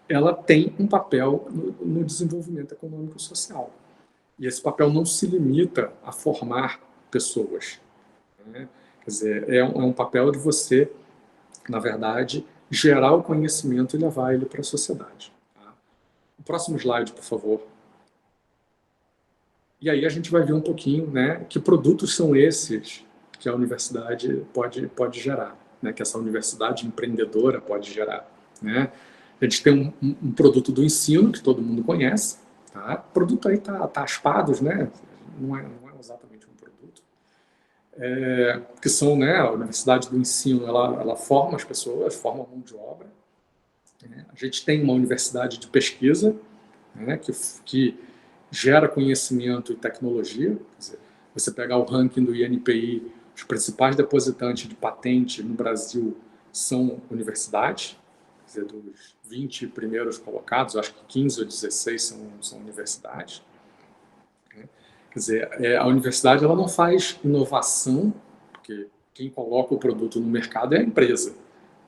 ela tem um papel no desenvolvimento econômico e social. E esse papel não se limita a formar pessoas, né? Quer dizer, é um papel de você, na verdade, gerar o conhecimento e levar ele para a sociedade. Tá? O próximo slide, por favor. E aí a gente vai ver um pouquinho, né, que produtos são esses que a universidade pode gerar, né, que essa universidade empreendedora pode gerar. Né? A gente tem um produto do ensino, que todo mundo conhece. Tá? O produto aí está aspados, né? Não é exatamente um produto. Que são, né, a universidade do ensino, ela forma as pessoas, forma a mão de obra. Né? A gente tem uma universidade de pesquisa, né, que gera conhecimento e tecnologia. Quer dizer, você pegar o ranking do INPI, os principais depositantes de patente no Brasil são universidades. Quer dizer, dos 20 primeiros colocados, acho que 15 ou 16 são universidades. Quer dizer, a universidade ela não faz inovação, porque quem coloca o produto no mercado é a empresa,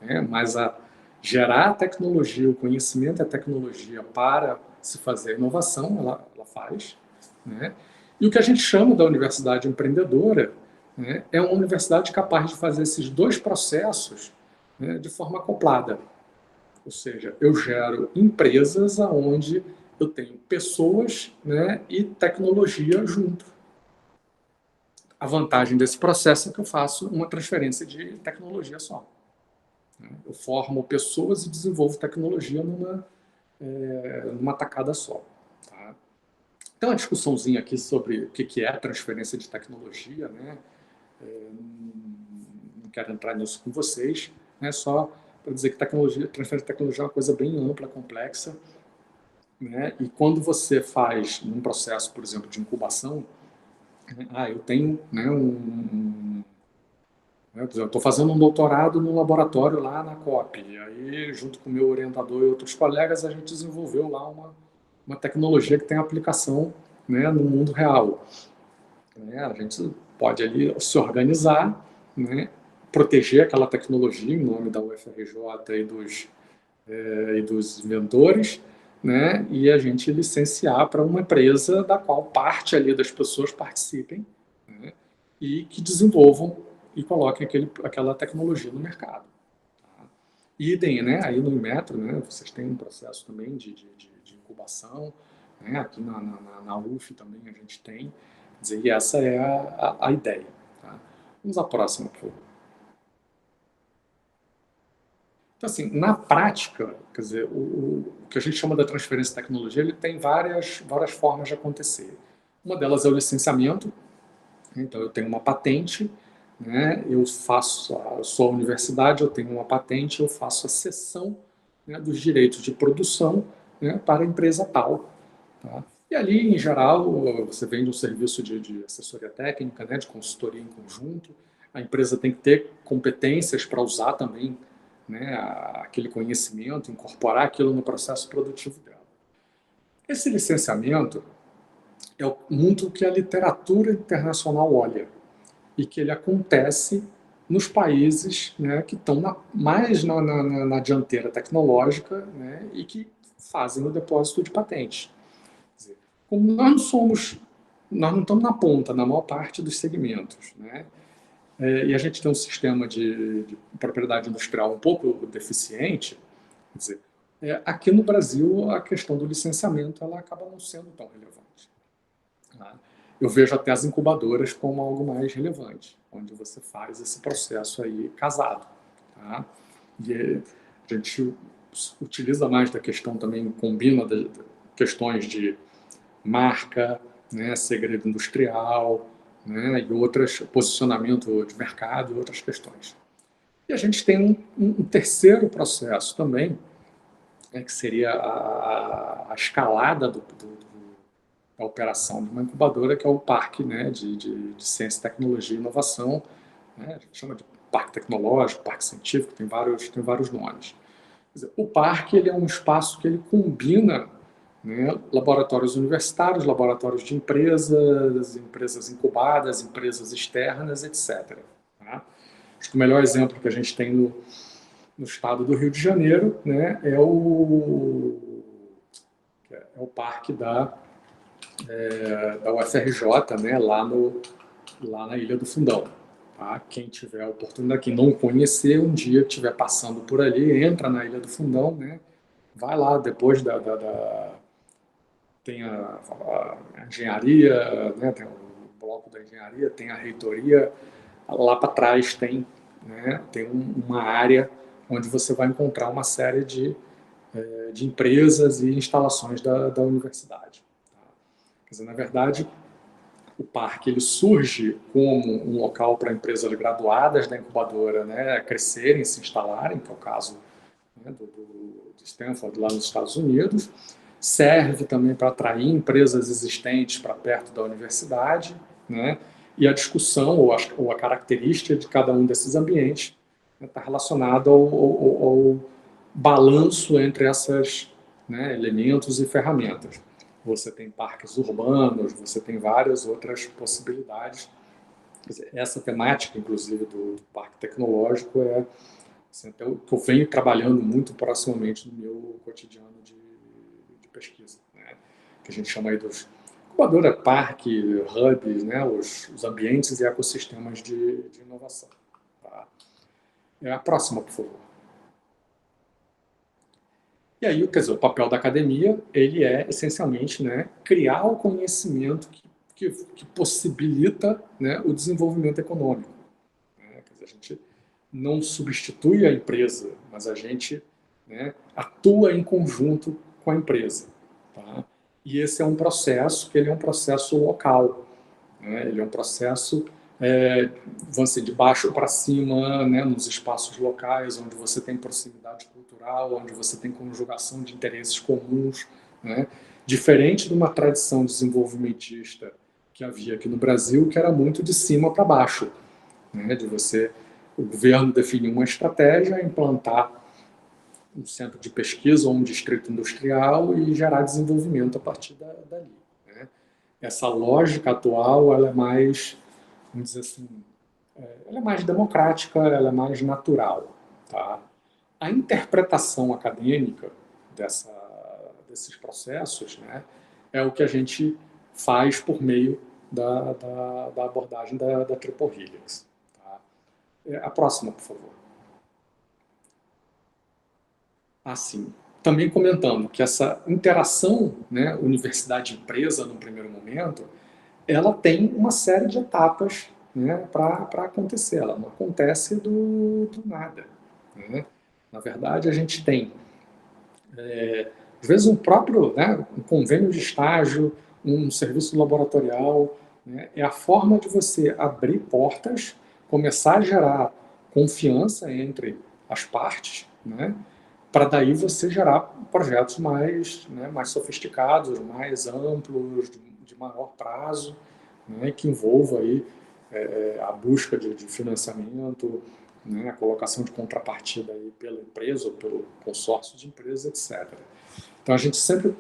né? Mas gerar a tecnologia, o conhecimento e a tecnologia para se fazer a inovação, ela faz. Né? E o que a gente chama da universidade empreendedora, né, é uma universidade capaz de fazer esses dois processos, né, de forma acoplada. Ou seja, eu gero empresas onde eu tenho pessoas, né, e tecnologia junto. A vantagem desse processo é que eu faço uma transferência de tecnologia só. Eu formo pessoas e desenvolvo tecnologia numa tacada só. Tá? Tem uma discussãozinha aqui sobre o que é a transferência de tecnologia, né? Não quero entrar nisso com vocês, né? Só para dizer que transferência de tecnologia é uma coisa bem ampla, complexa, né? E quando você faz num processo, por exemplo, de incubação, eu tenho, né, eu estou fazendo um doutorado no laboratório lá na COP, e aí, junto com o meu orientador e outros colegas, a gente desenvolveu lá uma tecnologia que tem aplicação, né, no mundo real. Né? A gente pode ali se organizar, né, proteger aquela tecnologia em nome da UFRJ e dos inventores, né, e a gente licenciar para uma empresa da qual parte ali das pessoas participem, né, e que desenvolvam e coloquem aquela tecnologia no mercado. Tá? Idem, né, aí no Inmetro, né, vocês têm um processo também de incubação, né, aqui na UF também a gente tem, quer dizer, e essa é a ideia. Tá? Vamos à próxima, por favor. Então, assim, na prática, quer dizer, o que a gente chama da transferência de tecnologia, ele tem várias formas de acontecer. Uma delas é o licenciamento. Então, eu tenho uma patente, né, eu sou a universidade, eu tenho uma patente, eu faço a cessão, né, dos direitos de produção, né, para a empresa tal. Tá? E ali, em geral, você vende um serviço de assessoria técnica, né, de consultoria em conjunto. A empresa tem que ter competências para usar também, né, aquele conhecimento, incorporar aquilo no processo produtivo dela. Esse licenciamento é muito o que a literatura internacional olha e que ele acontece nos países, né, que estão mais na dianteira tecnológica, né, e que fazem o depósito de patentes. Quer dizer, como nós não estamos na ponta, na maior parte dos segmentos, né, e a gente tem um sistema de propriedade industrial um pouco deficiente, quer dizer, aqui no Brasil a questão do licenciamento ela acaba não sendo tão relevante. Tá? Eu vejo até as incubadoras como algo mais relevante, onde você faz esse processo aí casado. Tá? E a gente utiliza mais da questão também, combina questões de marca, né, segredo industrial, né, e outras, posicionamento de mercado e outras questões. E a gente tem um terceiro processo também, né, que seria a escalada da operação de uma incubadora, que é o parque, né, de ciência, tecnologia e inovação, né? A gente chama de parque tecnológico, parque científico, tem vários nomes. Quer dizer, o parque ele é um espaço que ele combina, né, laboratórios universitários, laboratórios de empresas, empresas incubadas, empresas externas, etc. Tá? Acho que o melhor exemplo que a gente tem no estado do Rio de Janeiro, né, é o parque da UFRJ, né, lá na Ilha do Fundão. Tá? Quem tiver a oportunidade, quem não conhecer, um dia que estiver passando por ali, entra na Ilha do Fundão, né, vai lá depois tem a engenharia, né, tem o bloco da engenharia, tem a reitoria, lá para trás tem, né, tem uma área onde você vai encontrar uma série de empresas e instalações da universidade. Tá? Quer dizer, na verdade, o parque ele surge como um local para empresas graduadas da incubadora, né, crescerem, se instalarem, que é o caso, né, de Stanford lá nos Estados Unidos. Serve também para atrair empresas existentes para perto da universidade, né, e a discussão ou a característica de cada um desses ambientes está relacionada ao balanço entre esses, né, elementos e ferramentas. Você tem parques urbanos, você tem várias outras possibilidades. Essa temática, inclusive, do parque tecnológico é assim, até o que eu venho trabalhando muito proximamente no meu cotidiano de pesquisa, né? Que a gente chama aí dos incubadora, parque, hubs, né? Os ambientes e ecossistemas de inovação. Tá? A próxima, por favor. E aí, quer dizer, o papel da academia, ele é essencialmente, né, criar o conhecimento que possibilita, né, o desenvolvimento econômico. Né? Quer dizer, a gente não substitui a empresa, mas a gente, né, atua em conjunto com a empresa. Tá? E esse é um processo que ele é um processo local. Né? Ele é um processo vamos dizer, de baixo para cima, né, nos espaços locais, onde você tem proximidade cultural, onde você tem conjugação de interesses comuns, né, diferente de uma tradição desenvolvimentista que havia aqui no Brasil, que era muito de cima para baixo, né, de o governo definir uma estratégia, implantar um centro de pesquisa ou um distrito industrial e gerar desenvolvimento a partir dali. Né. Essa lógica atual, ela é mais, vamos dizer assim, ela é mais democrática, ela é mais natural. Tá? A interpretação acadêmica desses processos, né, é o que a gente faz por meio da abordagem da Triple Helix. Tá? A próxima, por favor. Assim, também comentando que essa interação, né, universidade-empresa, no primeiro momento, ela tem uma série de etapas, né, para acontecer. Ela não acontece do nada. Né? Na verdade, a gente tem, às vezes, um convênio de estágio, um serviço laboratorial, né, é a forma de você abrir portas, começar a gerar confiança entre as partes, né, para daí você gerar projetos mais sofisticados, mais amplos, de maior prazo, né, que envolva aí, a busca de financiamento, né, a colocação de contrapartida aí pela empresa ou pelo consórcio de empresas, etc. Então a gente sempre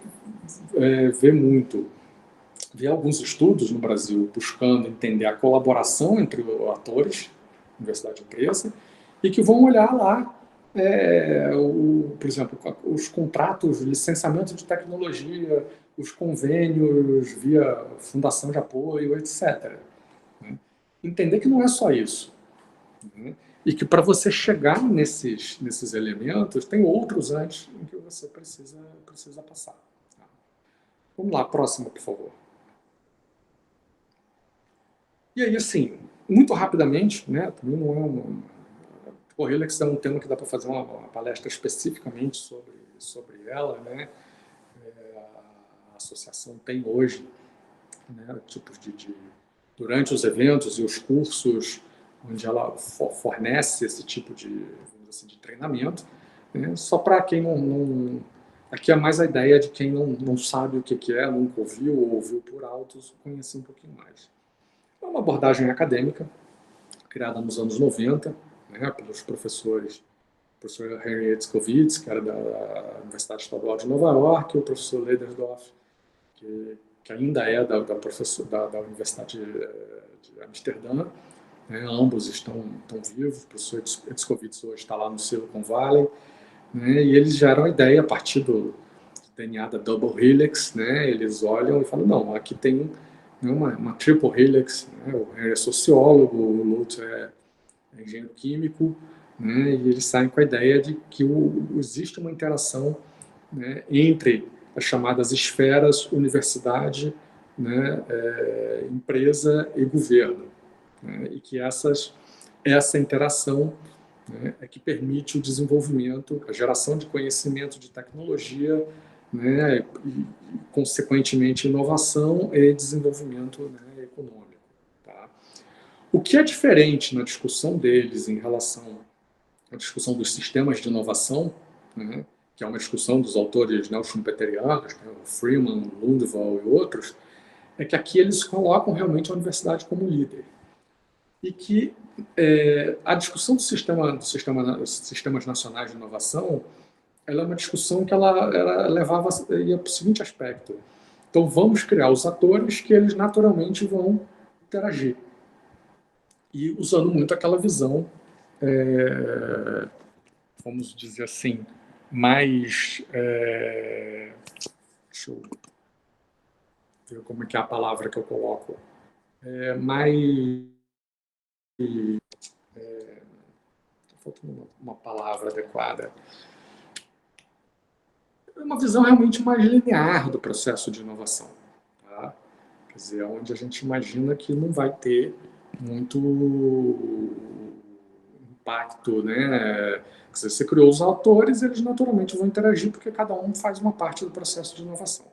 vê alguns estudos no Brasil buscando entender a colaboração entre atores, universidade e empresa, e que vão olhar lá, por exemplo, os contratos, licenciamento de tecnologia, os convênios via fundação de apoio, etc. Entender que não é só isso. Né? E que para você chegar nesses elementos, tem outros antes em que você precisa passar. Tá? Vamos lá, próxima, por favor. E aí, assim, muito rapidamente, né, também não é o Helix é um tema que dá para fazer uma palestra especificamente sobre ela, né? A associação tem hoje, né, tipos durante os eventos e os cursos onde ela fornece esse tipo de treinamento, né? Só para quem não... Aqui é mais a ideia de quem não sabe o que é, nunca ouviu ou ouviu por altos, conhecer um pouquinho mais. É uma abordagem acadêmica, criada nos anos 90, né, pelos professor Henry Etzkowitz, que era da Universidade Estadual de Nova York, e o professor Leiderdorf, que ainda é da Universidade de Amsterdã, né, ambos estão vivos. O professor Etzkowitz hoje está lá no Silicon Valley, né, e eles geram a ideia a partir do DNA da Double Helix, né, eles olham e falam, não, aqui tem uma Triple Helix, né, o Henry é sociólogo, o Lutz é engenheiro químico, né, e eles saem com a ideia de que existe uma interação, né, entre as chamadas esferas universidade, né, empresa e governo, né, e que essa interação, né, é que permite o desenvolvimento, a geração de conhecimento, de tecnologia, né, e, consequentemente, inovação e desenvolvimento, né, econômico. Tá? O que é diferente na discussão deles em relação à discussão dos sistemas de inovação, né, que é uma discussão dos autores neo-schumpeterianos, né, o Freeman, Lundvall e outros, é que aqui eles colocam realmente a universidade como líder. E que a discussão dos sistemas nacionais de inovação, ela é uma discussão que ela ia para o seguinte aspecto. Então, vamos criar os atores que eles naturalmente vão interagir. E usando muito aquela visão, vamos dizer assim, mais... deixa eu ver como é que é a palavra que eu coloco. Mais... Está faltando uma palavra adequada. É uma visão realmente mais linear do processo de inovação. Tá? Quer dizer, onde a gente imagina que não vai ter muito impacto, né? Quer dizer, você criou os autores, eles naturalmente vão interagir porque cada um faz uma parte do processo de inovação.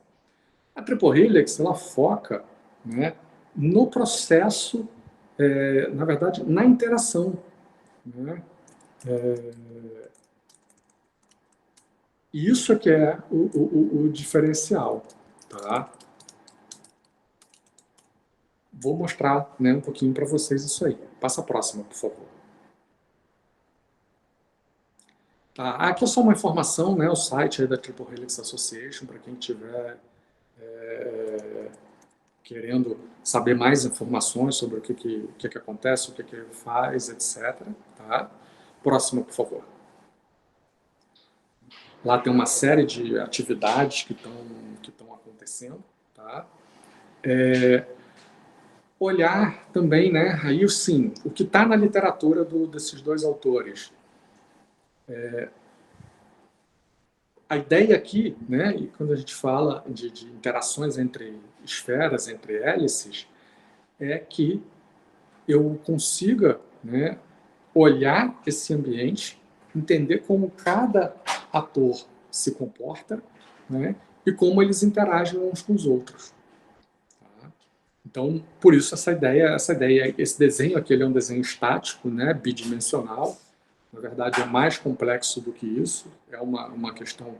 A Triple Helix, ela foca, né, no processo, na verdade, na interação, né? Isso é que é o diferencial, tá? Vou mostrar, né, um pouquinho para vocês isso aí. Passa a próxima, por favor. Tá, aqui é só uma informação, né, o site aí da Triple Helix Association, para quem estiver querendo saber mais informações sobre o que acontece, o que faz, etc. Tá? Próxima, por favor. Lá tem uma série de atividades que estão acontecendo. Tá? Olhar também, né, aí sim, o que está na literatura desses dois autores. A ideia aqui, né, e quando a gente fala de interações entre esferas, entre hélices, é que eu consiga, né, olhar esse ambiente, entender como cada ator se comporta, né, e como eles interagem uns com os outros. Tá? Então, por isso essa ideia, esse desenho aqui ele é um desenho estático, né, bidimensional. Na verdade, é mais complexo do que isso. É uma questão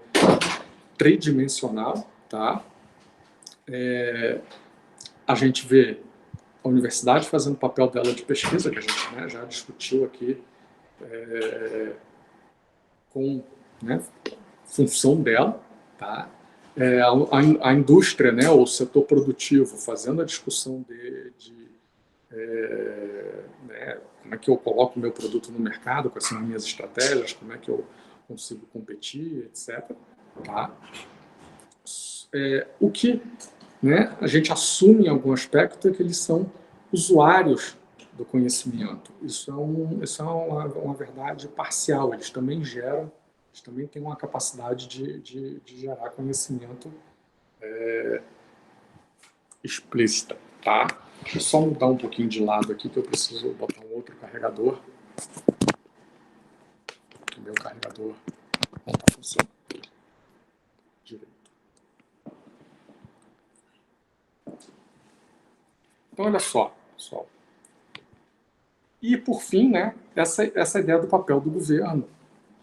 tridimensional, tá? A gente vê a universidade fazendo o papel dela de pesquisa, que a gente, né, já discutiu aqui, com, né, função dela, tá? A indústria, né, o setor produtivo, fazendo a discussão né, como é que eu coloco o meu produto no mercado, quais são as minhas estratégias, como é que eu consigo competir, etc. Tá? O que, né, a gente assume em algum aspecto é que eles são usuários do conhecimento. Isso é uma verdade parcial. Eles também têm uma capacidade de gerar conhecimento explícita. Tá? Deixa eu só mudar um pouquinho de lado aqui, que eu preciso botar um outro carregador. O meu carregador não está funcionando direito. Então, olha só, pessoal. E, por fim, né, essa ideia do papel do governo,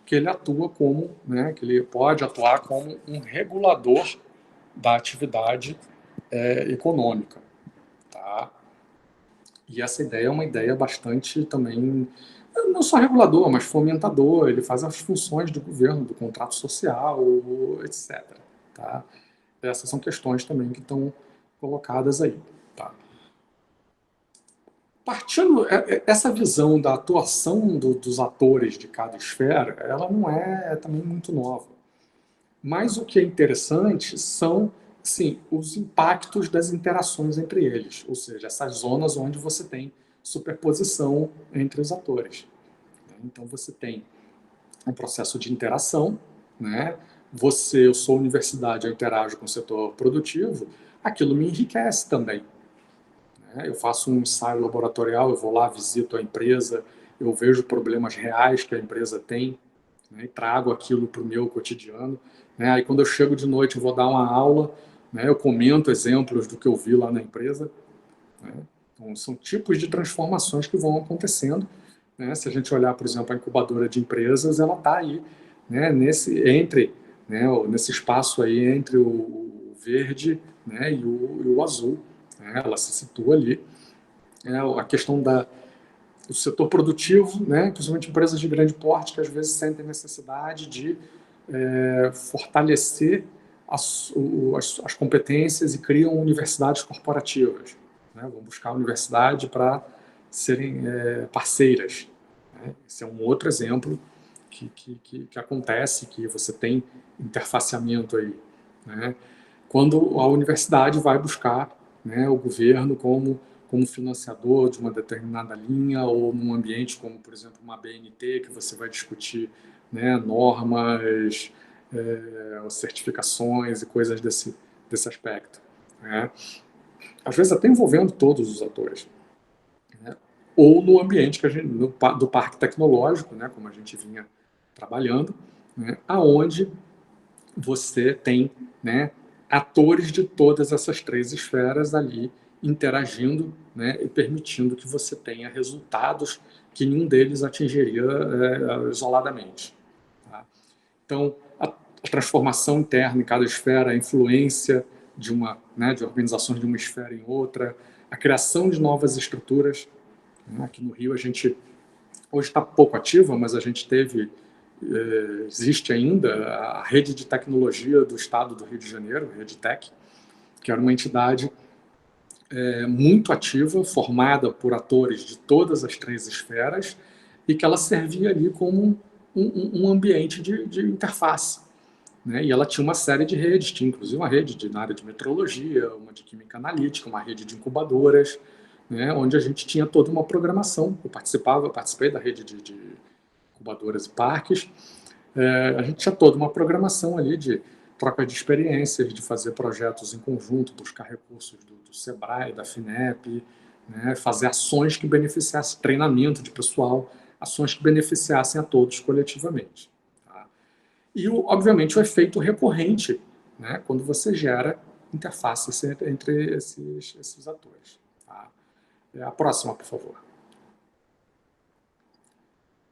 que ele atua como, né, que ele pode atuar como um regulador da atividade econômica. Tá? E essa ideia é uma ideia bastante também, não só regulador, mas fomentador. Ele faz as funções do governo, do contrato social, etc. Tá? Essas são questões também que estão colocadas aí. Tá? Partindo, essa visão da atuação dos atores de cada esfera, ela não é também muito nova. Mas o que é interessante são, sim, os impactos das interações entre eles, ou seja, essas zonas onde você tem superposição entre os atores. Então você tem um processo de interação, né? Eu sou universidade, eu interajo com o setor produtivo, aquilo me enriquece também. Né? Eu faço um ensaio laboratorial, eu vou lá, visito a empresa, eu vejo problemas reais que a empresa tem, né, e trago aquilo para o meu cotidiano. Né? Aí, quando eu chego de noite, eu vou dar uma aula, né, eu comento exemplos do que eu vi lá na empresa. Né? Então, são tipos de transformações que vão acontecendo. Né? Se a gente olhar, por exemplo, a incubadora de empresas, ela está aí, né, nesse espaço aí entre o verde, né, e o azul. Né? Ela se situa ali. A questão do setor produtivo, né, principalmente empresas de grande porte, que às vezes sentem necessidade de fortalecer as competências e criam universidades corporativas. Né, vão buscar a universidade para serem parceiras. Né. Esse é um outro exemplo que acontece, que você tem interfaceamento aí. Né. Quando a universidade vai buscar, né, o governo como financiador de uma determinada linha, ou num ambiente como, por exemplo, uma BNT, que você vai discutir, né, normas, certificações e coisas desse aspecto. Né? Às vezes até envolvendo todos os atores. Né? Ou no ambiente do parque tecnológico, né, como a gente vinha trabalhando, né, aonde você tem, né, atores de todas essas três esferas ali interagindo, né, e permitindo que você tenha resultados que nenhum deles atingiria isoladamente. Tá? Então, a transformação interna em cada esfera, a influência de organizações de uma esfera em outra, a criação de novas estruturas. Né? Aqui no Rio a gente hoje está pouco ativa, mas a gente existe ainda a rede de tecnologia do estado do Rio de Janeiro, a RedeTech, que era uma entidade muito ativa, formada por atores de todas as três esferas, e que ela servia ali como um ambiente de interface. Né? E ela tinha uma série de redes, tinha inclusive uma rede na área de metrologia, uma de química analítica, uma rede de incubadoras, né? Onde a gente tinha toda uma programação. Eu participei da rede de incubadoras e parques. A gente tinha toda uma programação ali de troca de experiências, de fazer projetos em conjunto, buscar recursos do Sebrae, da FINEP, né, fazer ações que beneficiassem, treinamento de pessoal, ações que beneficiassem a todos coletivamente. Tá? E, obviamente, o efeito recorrente, né, quando você gera interfaces entre esses atores. Tá? A próxima, por favor.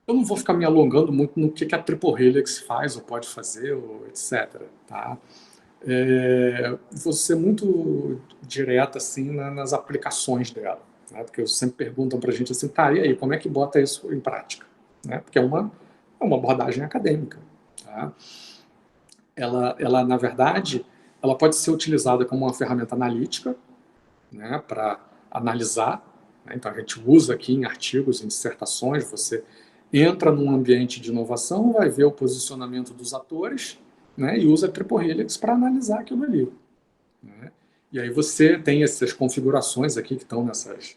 Eu não vou ficar me alongando muito no que a Triple Helix faz ou pode fazer, ou etc. Tá? Vou ser muito direto assim, nas aplicações dela. Né? Porque sempre perguntam para a gente assim, tá, e aí, como é que bota isso em prática? Né? Porque é uma abordagem acadêmica. Tá? Ela, na verdade, ela pode ser utilizada como uma ferramenta analítica, né, para analisar. Né? Então, a gente usa aqui em artigos, em dissertações, você entra num ambiente de inovação, vai ver o posicionamento dos atores, né, e usa a Triple Helix para analisar aquilo ali. Né? E aí você tem essas configurações aqui que estão nessas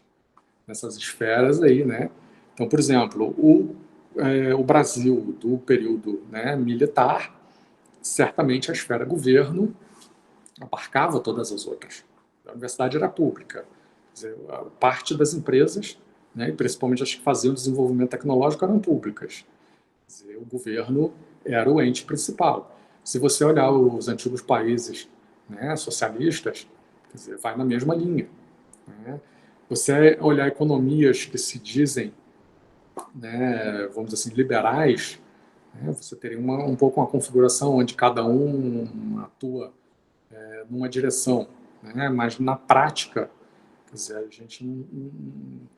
esferas aí, né? Então, por exemplo, o Brasil do período, né, militar, certamente a esfera governo abarcava todas as outras. A universidade era pública. Quer dizer, a parte das empresas, né, e principalmente as que faziam desenvolvimento tecnológico, eram públicas. Quer dizer, o governo era o ente principal. Se você olhar os antigos países, né, socialistas, quer dizer, vai na mesma linha. Né? Você olhar economias que se dizem, né, vamos dizer assim, liberais, né, você teria um pouco uma configuração onde cada um atua numa direção. Né? Mas na prática, Quer dizer, a gente não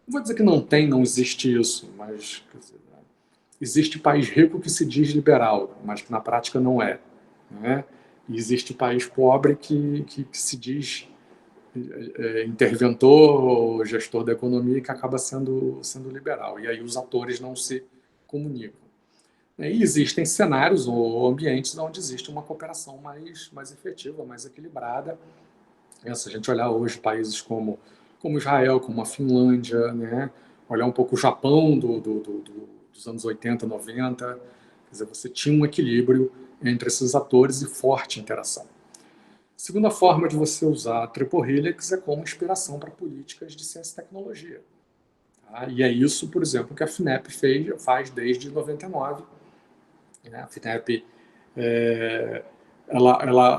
vou dizer que não existe isso, mas quer dizer, existe país rico que se diz liberal, mas que na prática não é, né? E existe país pobre que se diz interventor ou gestor da economia e que acaba sendo liberal. E aí os atores não se comunicam. E existem cenários ou ambientes onde existe uma cooperação mais efetiva, mais equilibrada. Se a gente olhar hoje países como Israel, como a Finlândia, né? Olhar um pouco o Japão dos anos 80, 90, quer dizer, você tinha um equilíbrio entre esses atores e forte interação. Segunda forma de você usar a Triple Helix é como inspiração para políticas de ciência e tecnologia. Tá? E é isso, por exemplo, que a FINEP faz desde 99. Né? A FINEP,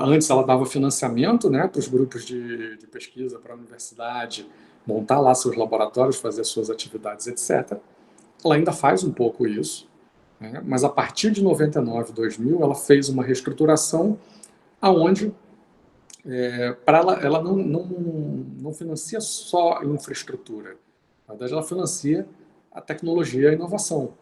antes ela dava financiamento, né, para os grupos de pesquisa, para a universidade, montar lá seus laboratórios, fazer suas atividades, etc. Ela ainda faz um pouco isso, né? Mas a partir de 99, 2000, ela fez uma reestruturação aonde para ela não financia só a infraestrutura. Na verdade, ela financia a tecnologia e a inovação.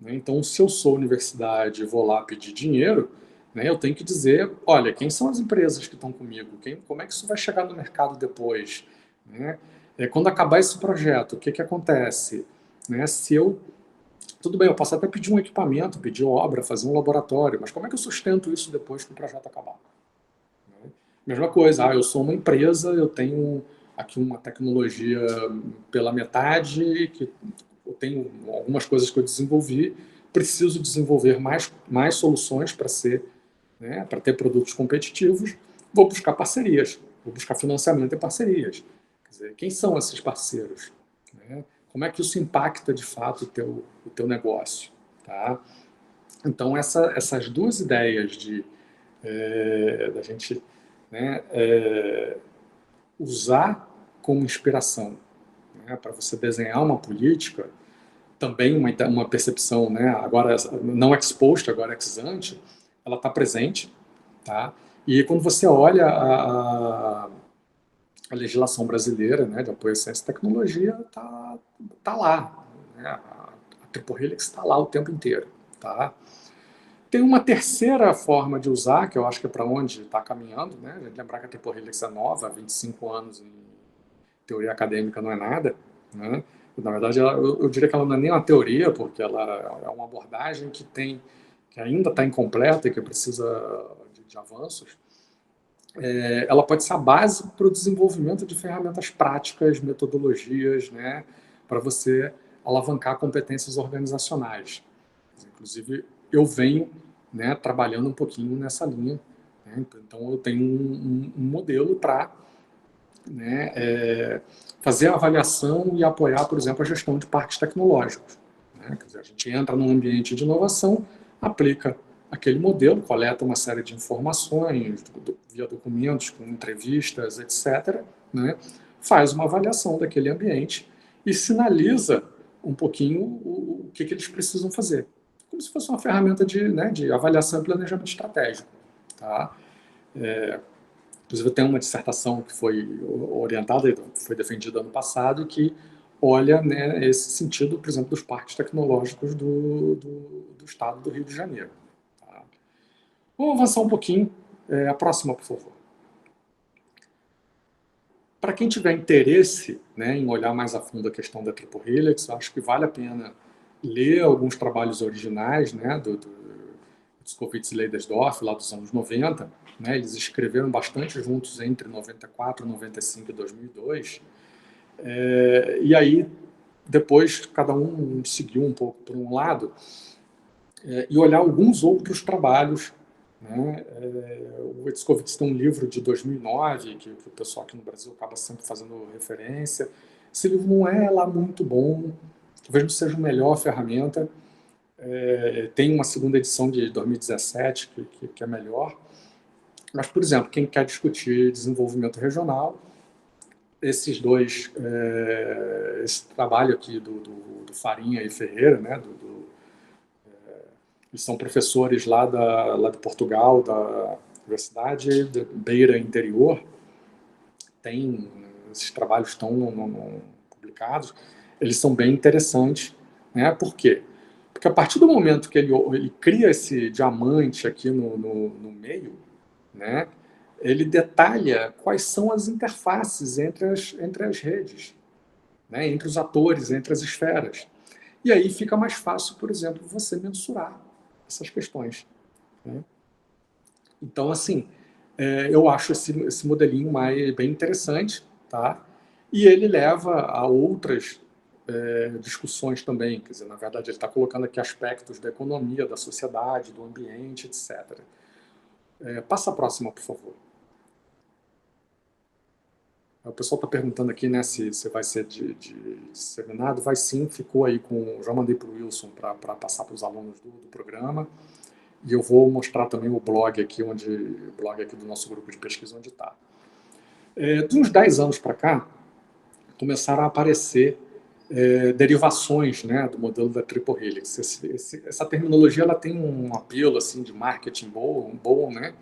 Né? Então, se eu sou universidade e vou lá pedir dinheiro, né, eu tenho que dizer, olha, quem são as empresas que estão comigo? Como é que isso vai chegar no mercado depois? Né? Quando acabar esse projeto, o que acontece? Né? Tudo bem, eu posso até pedir um equipamento, pedir obra, fazer um laboratório, mas como é que eu sustento isso depois que o projeto acabar? Mesma coisa, eu sou uma empresa, eu tenho aqui uma tecnologia pela metade, que eu tenho algumas coisas que eu desenvolvi, preciso desenvolver mais soluções para né, para ter produtos competitivos, vou buscar parcerias, vou buscar financiamento e parcerias. Quer dizer, quem são esses parceiros? Né? Como é que isso impacta de fato o teu negócio? Tá? Então, essas duas ideias da gente, né, usar como inspiração, né, para você desenhar uma política, também uma percepção, né, agora não ex post, agora ex ante, ela está presente, tá? E quando você olha a legislação brasileira, né, de apoio à ciência e tecnologia, tá lá, né? A Triple Helix está lá o tempo inteiro, tá? Tem uma terceira forma de usar, que eu acho que é para onde está caminhando, né? Lembrar que a Triple Helix é nova, há 25 anos em teoria acadêmica não é nada, né? Na verdade, eu diria que ela não é nem uma teoria, porque ela é uma abordagem que ainda está incompleta e que precisa de avanços. Ela pode ser a base para o desenvolvimento de ferramentas práticas, metodologias, né? Para você alavancar competências organizacionais. Inclusive, eu venho, né, trabalhando um pouquinho nessa linha. Né? Então, eu tenho um modelo para, né, fazer a avaliação e apoiar, por exemplo, a gestão de parques tecnológicos. Né? Quer dizer, a gente entra num ambiente de inovação, aplica aquele modelo, coleta uma série de informações via documentos, com entrevistas, etc., né? Faz uma avaliação daquele ambiente e sinaliza um pouquinho o que eles precisam fazer. Como se fosse uma ferramenta de avaliação e planejamento estratégico. Tá? Inclusive, eu tenho uma dissertação que foi orientada, foi defendida ano passado, que olha, né, esse sentido, por exemplo, dos parques tecnológicos do estado do Rio de Janeiro. Tá? Vamos avançar um pouquinho. A próxima, por favor. Para quem tiver interesse, né, em olhar mais a fundo a questão da Triple Helix, eu acho que vale a pena ler alguns trabalhos originais, né, do Skowitz e Leidersdorf, lá dos anos 90. Né, eles escreveram bastante juntos entre 94, 95 e 2002. E aí, depois, cada um seguiu um pouco por um lado e olhar alguns outros trabalhos. Né? O Skowitz tem um livro de 2009, que o pessoal aqui no Brasil acaba sempre fazendo referência. Esse livro não é lá muito bom, talvez não seja a melhor ferramenta. Tem uma segunda edição de 2017 que é melhor. Mas, por exemplo, quem quer discutir desenvolvimento regional, esses dois, esse trabalho aqui do Farinha e Ferreira, né, eles são professores lá de Portugal, da Universidade de Beira Interior, tem esses trabalhos estão publicados, eles são bem interessantes, né? Por quê? Porque a partir do momento que ele cria esse diamante aqui no meio, né, ele detalha quais são as interfaces entre as redes, né, entre os atores, entre as esferas. E aí fica mais fácil, por exemplo, você mensurar essas questões, né? Então, assim, eu acho esse modelinho bem interessante, tá? E ele leva a outras discussões também. Quer dizer, na verdade, ele está colocando aqui aspectos da economia, da sociedade, do ambiente, etc. Passa a próxima, por favor. O pessoal está perguntando aqui, né, se vai ser disseminado. Vai sim, ficou aí com... Já mandei para o Wilson para passar para os alunos do programa. E eu vou mostrar também o blog aqui, do nosso grupo de pesquisa, onde está. De uns 10 anos para cá, começaram a aparecer derivações, né, do modelo da Triple Helix. Essa terminologia ela tem um apelo assim, de marketing bom, né?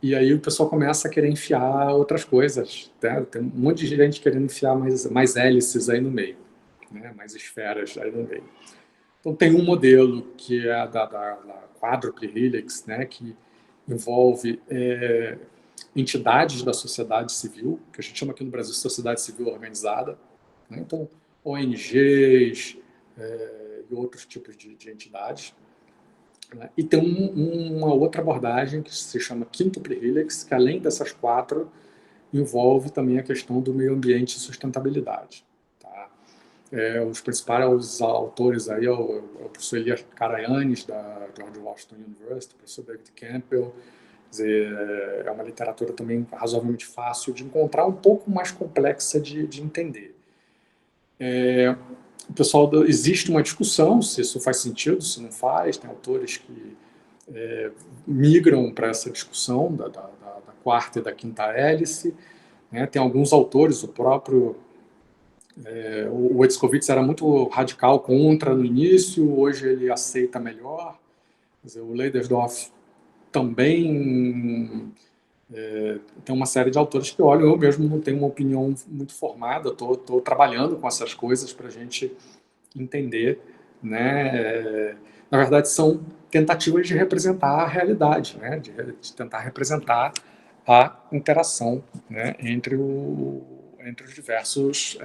E aí o pessoal começa a querer enfiar outras coisas, né? Tem um monte de gente querendo enfiar mais hélices aí no meio, né? Mais esferas aí no meio. Então tem um modelo que é da Quadruple Helix, né? Que envolve entidades da sociedade civil, que a gente chama aqui no Brasil de sociedade civil organizada, né? Então ONGs e outros tipos de entidades. E tem uma outra abordagem que se chama Quintuple Helix, que além dessas 4, envolve também a questão do meio ambiente e sustentabilidade. Tá? Os principais autores aí é o professor Elias Karayanis, da George Washington University, o professor David Campbell. Quer dizer, é uma literatura também razoavelmente fácil de encontrar, um pouco mais complexa de entender. O pessoal existe uma discussão se isso faz sentido, se não faz. Tem autores que migram para essa discussão da quarta e da quinta hélice, né? Tem alguns autores, o próprio o Etzkovitz era muito radical contra no início, hoje ele aceita melhor. Quer dizer, o Leidersdorf também tem uma série de autores que olham. Eu mesmo não tenho uma opinião muito formada, estou trabalhando com essas coisas para a gente entender, né? Na verdade, são tentativas de representar a realidade, né? De tentar representar a interação, né? entre os diversos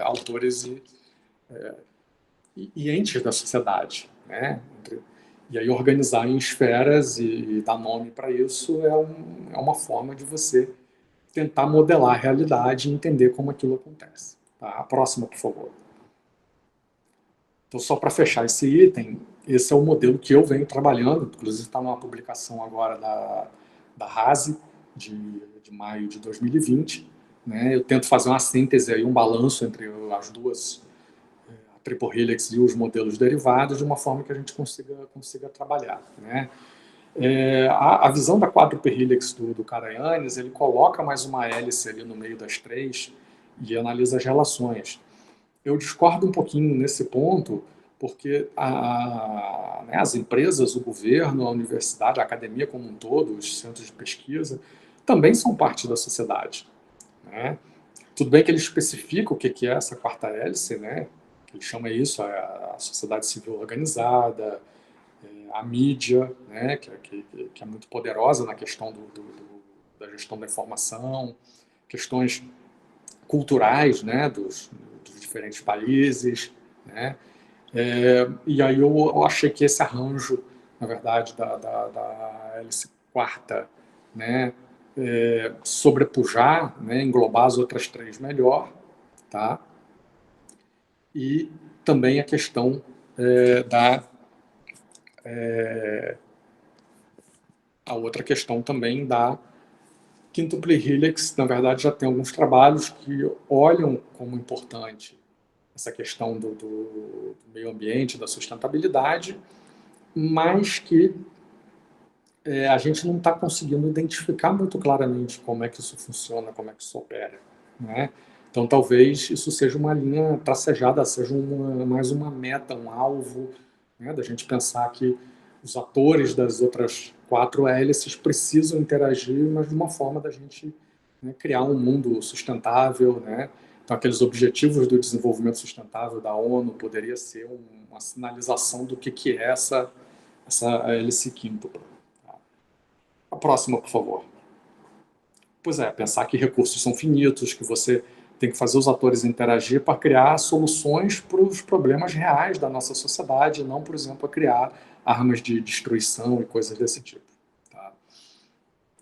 autores e entes da sociedade, né? E aí organizar em esferas e dar nome para isso é uma forma de você tentar modelar a realidade e entender como aquilo acontece. Tá? A próxima, por favor. Então, só para fechar esse item, esse é o modelo que eu venho trabalhando, inclusive está numa publicação agora da RASE, de maio de 2020. Né? Eu tento fazer uma síntese, aí, um balanço entre as duas, a Triple Helix e os modelos derivados, de uma forma que a gente consiga trabalhar. Né? A visão da Quadruple Helix do Karayanis, ele coloca mais uma hélice ali no meio das 3 e analisa as relações. Eu discordo um pouquinho nesse ponto, porque as empresas, o governo, a universidade, a academia como um todo, os centros de pesquisa, também são parte da sociedade. Né? Tudo bem que ele especifica o que é essa quarta hélice, né? Ele chama isso a sociedade civil organizada, a mídia, né? que é muito poderosa na questão da gestão da informação, questões culturais, né? dos diferentes países, né? E aí eu achei que esse arranjo, na verdade, da hélice quarta, né? Sobrepujar, né? Englobar as outras 3 melhor, tá? E também a questão a outra questão também da Quintuple Helix. Na verdade, já tem alguns trabalhos que olham como importante essa questão do meio ambiente, da sustentabilidade, mas que a gente não está conseguindo identificar muito claramente como é que isso funciona, como é que isso opera. Né? Então, talvez isso seja uma linha tracejada, seja mais uma meta, um alvo, né? Da gente pensar que os atores das outras 4 hélices precisam interagir, mas de uma forma da gente né, criar um mundo sustentável, né? Então, aqueles objetivos do desenvolvimento sustentável da ONU poderia ser uma sinalização do que é essa hélice quíntupla. A próxima, por favor. Pois é, pensar que recursos são finitos, que você tem que fazer os atores interagir para criar soluções para os problemas reais da nossa sociedade, não, por exemplo, a criar armas de destruição e coisas desse tipo. Tá?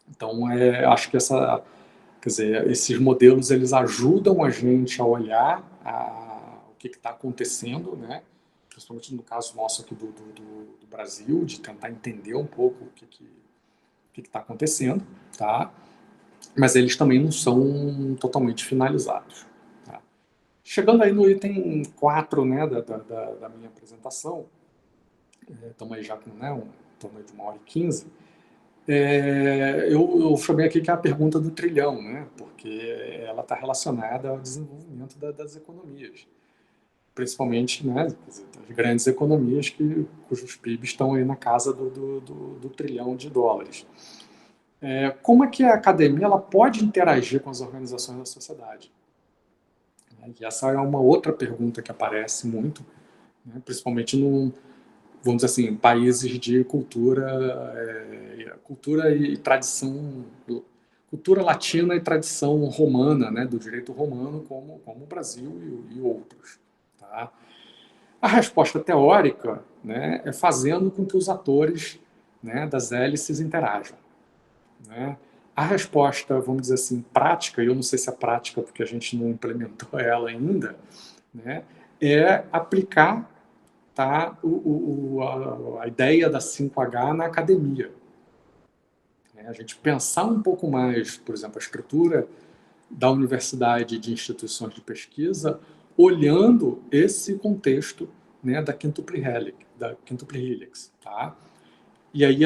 Então, acho que quer dizer, esses modelos eles ajudam a gente a olhar o que está acontecendo, né? Principalmente no caso nosso aqui do Brasil, de tentar entender um pouco o que está acontecendo, tá? Mas eles também não são totalmente finalizados. Tá? Chegando aí no item 4, né, da minha apresentação, estamos aí já com, né, torno de 1h15, eu chamei aqui que é a pergunta do trilhão, né, porque ela está relacionada ao desenvolvimento das economias, principalmente, né, das grandes economias cujos PIBs estão aí na casa do trilhão de dólares. Como é que a academia ela pode interagir com as organizações da sociedade? E essa é uma outra pergunta que aparece muito, né, principalmente vamos dizer assim, países de cultura e tradição, cultura latina e tradição romana, né, do direito romano, como o Brasil e outros. Tá? A resposta teórica, né, é fazendo com que os atores, né, das hélices interajam. Né? A resposta, vamos dizer assim, prática, e eu não sei se é prática porque a gente não implementou ela ainda, né, é aplicar, tá, a ideia da 5H na academia. A gente pensar um pouco mais, por exemplo, a estrutura da universidade de instituições de pesquisa, olhando esse contexto, né, da quíntuple helix. Tá? E aí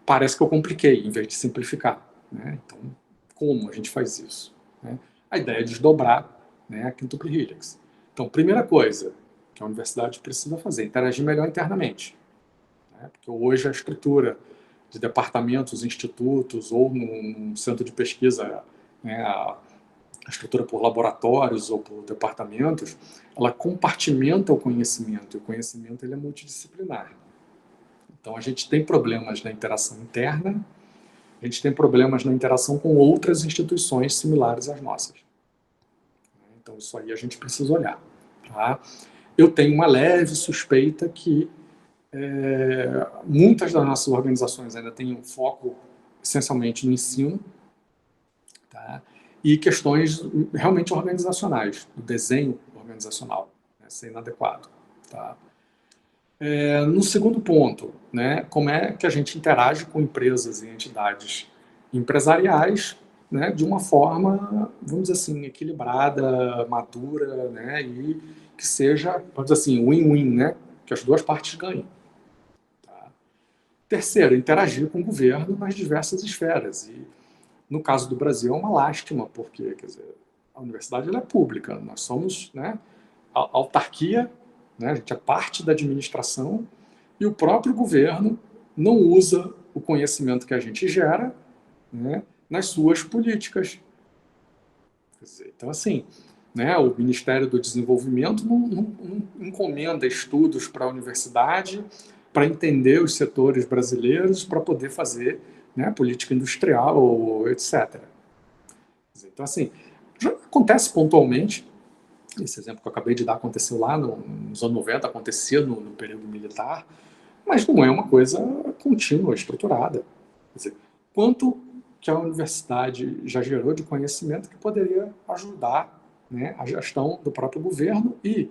parece que eu compliquei, em vez de simplificar. Né? Então, como a gente faz isso? Né? A ideia é desdobrar, né, a quíntuple helix. Então, primeira coisa que a universidade precisa fazer, interagir melhor internamente. Né? Porque hoje a estrutura de departamentos, institutos ou num centro de pesquisa, né, a estrutura por laboratórios ou por departamentos, ela compartimenta o conhecimento, e o conhecimento ele é multidisciplinar. Então, a gente tem problemas na interação interna, a gente tem problemas na interação com outras instituições similares às nossas. Então, isso aí a gente precisa olhar. Tá? Eu tenho uma leve suspeita que muitas das nossas organizações ainda têm um foco essencialmente no ensino, tá? E questões realmente organizacionais, do desenho organizacional, né? Ser inadequado. Tá? No segundo ponto, né, como é que a gente interage com empresas e entidades empresariais, né, de uma forma, vamos dizer assim, equilibrada, madura, né, e que seja, vamos dizer assim, win-win, né, que as duas partes ganhem. Tá? Terceiro, interagir com o governo nas diversas esferas. E no caso do Brasil é uma lástima, porque, quer dizer, a universidade ela é pública, nós somos, né, a autarquia, né, a gente é parte da administração, e o próprio governo não usa o conhecimento que a gente gera, né, nas suas políticas. Quer dizer, então, assim, né, o Ministério do Desenvolvimento não encomenda estudos para a universidade para entender os setores brasileiros, para poder fazer, né, política industrial, etc. Então, assim, já acontece pontualmente. Esse exemplo que eu acabei de dar aconteceu lá nos anos 90, acontecia no período militar, mas não é uma coisa contínua, estruturada. Quer dizer, quanto que a universidade já gerou de conhecimento que poderia ajudar, né, a gestão do próprio governo e,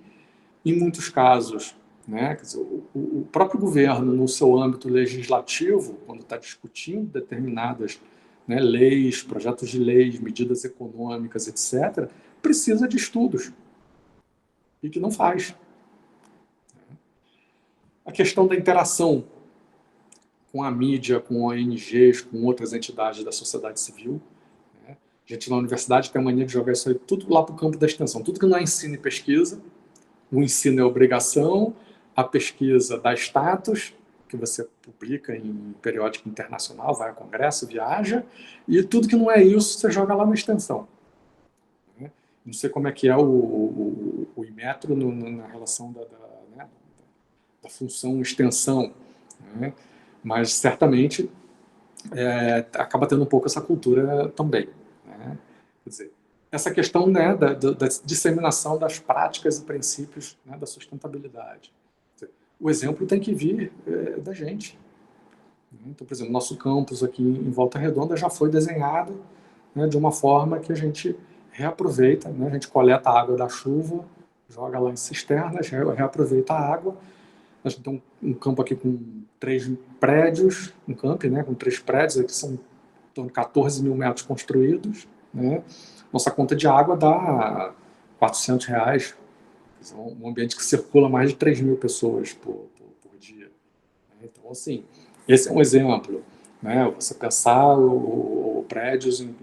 em muitos casos, né, quer dizer, o próprio governo, no seu âmbito legislativo, quando está discutindo determinadas, né, leis, projetos de leis, medidas econômicas, etc., precisa de estudos. E que não faz. A questão da interação com a mídia, com ONGs, com outras entidades da sociedade civil. Né? A gente na universidade tem a mania de jogar isso aí tudo lá para o campo da extensão. Tudo que não é ensino e pesquisa, o ensino é obrigação, a pesquisa dá status, que você publica em periódico internacional, vai a congresso, viaja, e tudo que não é isso você joga lá na extensão. Né? Não sei como é que é o Inmetro na relação né, da função extensão, né? Mas certamente acaba tendo um pouco essa cultura também. Né? Quer dizer, essa questão, né, da disseminação das práticas e princípios, né, da sustentabilidade. O exemplo tem que vir da gente. Então, por exemplo, nosso campus aqui em Volta Redonda já foi desenhado, né, de uma forma que a gente reaproveita, né, a gente coleta a água da chuva, joga lá em cisternas, reaproveita a água. A gente tem um campo aqui com 3 prédios, um camping, né, com 3 prédios, aqui são em torno de 14 mil metros construídos. Né? Nossa conta de água dá R$400. É um ambiente que circula mais de 3 mil pessoas por dia. Então, assim, esse é um exemplo. Né? Você pensar prédios em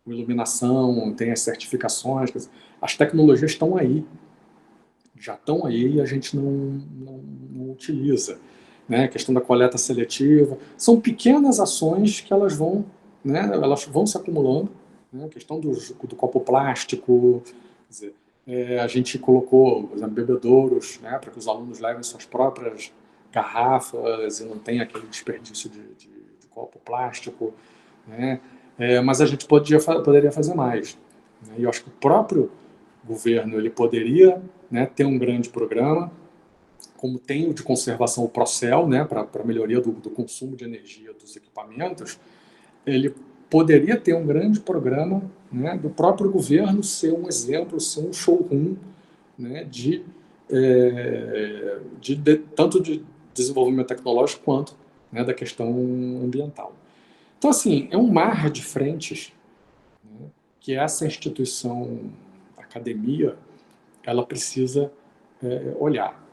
iluminação, tem as certificações, as tecnologias estão aí. Já estão aí e a gente não utiliza. Né? A questão da coleta seletiva. São pequenas ações que elas vão se acumulando. Né? A questão do copo plástico. Quer dizer, a gente colocou, por exemplo, bebedouros, né? Para que os alunos levem suas próprias garrafas e não tenha aquele desperdício de copo plástico. Né? Mas a gente poderia fazer mais. Né? E eu acho que o próprio governo ele poderia, né, ter um grande programa, como tem o de conservação, o Procel, né, para melhoria do consumo de energia dos equipamentos. Ele poderia ter um grande programa, né, do próprio governo ser um exemplo, ser um showroom, né, tanto de desenvolvimento tecnológico quanto, né, da questão ambiental. Então, assim, é um mar de frentes, né, que essa instituição, a academia, ela precisa olhar.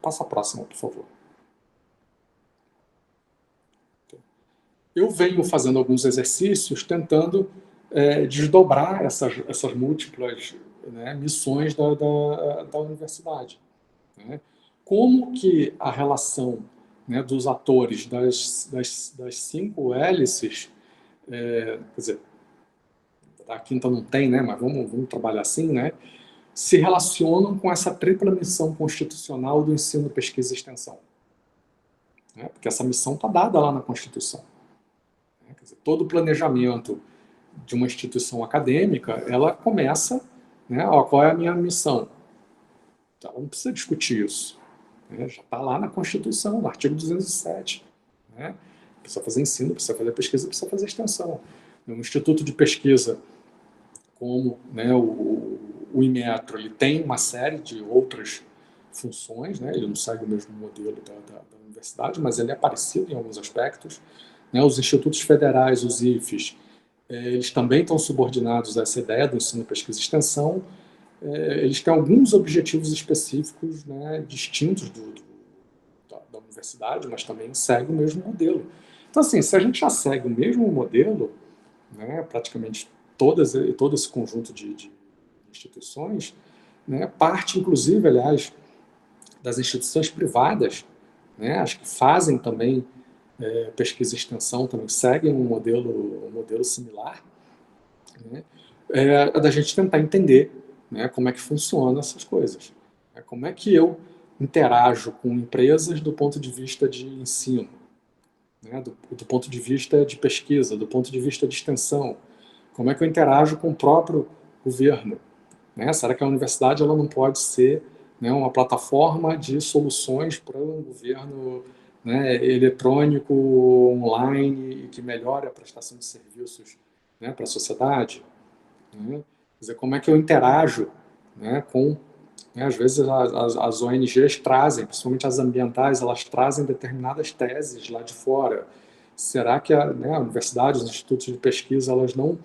Passa a próxima, por favor. Eu venho fazendo alguns exercícios tentando desdobrar essas múltiplas, né, missões da universidade. Né? Como que a relação, né, dos atores das 5 hélices, quer dizer, a quinta não tem, né, mas vamos trabalhar assim, né, se relacionam com essa tripla missão constitucional do ensino, pesquisa e extensão. Né? Porque essa missão está dada lá na Constituição. Quer dizer, todo o planejamento de uma instituição acadêmica, ela começa, né, qual é a minha missão? Então, não precisa discutir isso. Né? Já está lá na Constituição, no artigo 207. Né? Precisa fazer ensino, precisa fazer pesquisa, precisa fazer extensão. Um instituto de pesquisa como, né, o Inmetro, ele tem uma série de outras funções, né? Ele não segue o mesmo modelo da universidade, mas ele é parecido em alguns aspectos. Né? Os institutos federais, os IFES, eles também estão subordinados a essa ideia do ensino, pesquisa e extensão. Eles têm alguns objetivos específicos, né, distintos da universidade, mas também seguem o mesmo modelo. Então, assim, se a gente já segue o mesmo modelo, né, praticamente todo esse conjunto de instituições, né, parte, inclusive, aliás, das instituições privadas, né, as que fazem também pesquisa e extensão, também seguem um modelo similar, né, da gente tentar entender, né, como é que funcionam essas coisas. Né, como é que eu interajo com empresas do ponto de vista de ensino, né, do ponto de vista de pesquisa, do ponto de vista de extensão. Como é que eu interajo com o próprio governo? Né? Será que a universidade ela não pode ser, né, uma plataforma de soluções para um governo, né, eletrônico, online, que melhore a prestação de serviços, né, para a sociedade? Né? Quer dizer, como é que eu interajo, né, com... Né, às vezes as ONGs trazem, principalmente as ambientais, elas trazem determinadas teses lá de fora. Será que né, a universidade, os institutos de pesquisa, elas não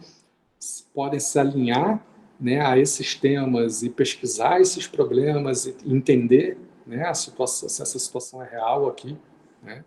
podem se alinhar, né, a esses temas e pesquisar esses problemas e entender, né, a situação, se essa situação é real aqui, né?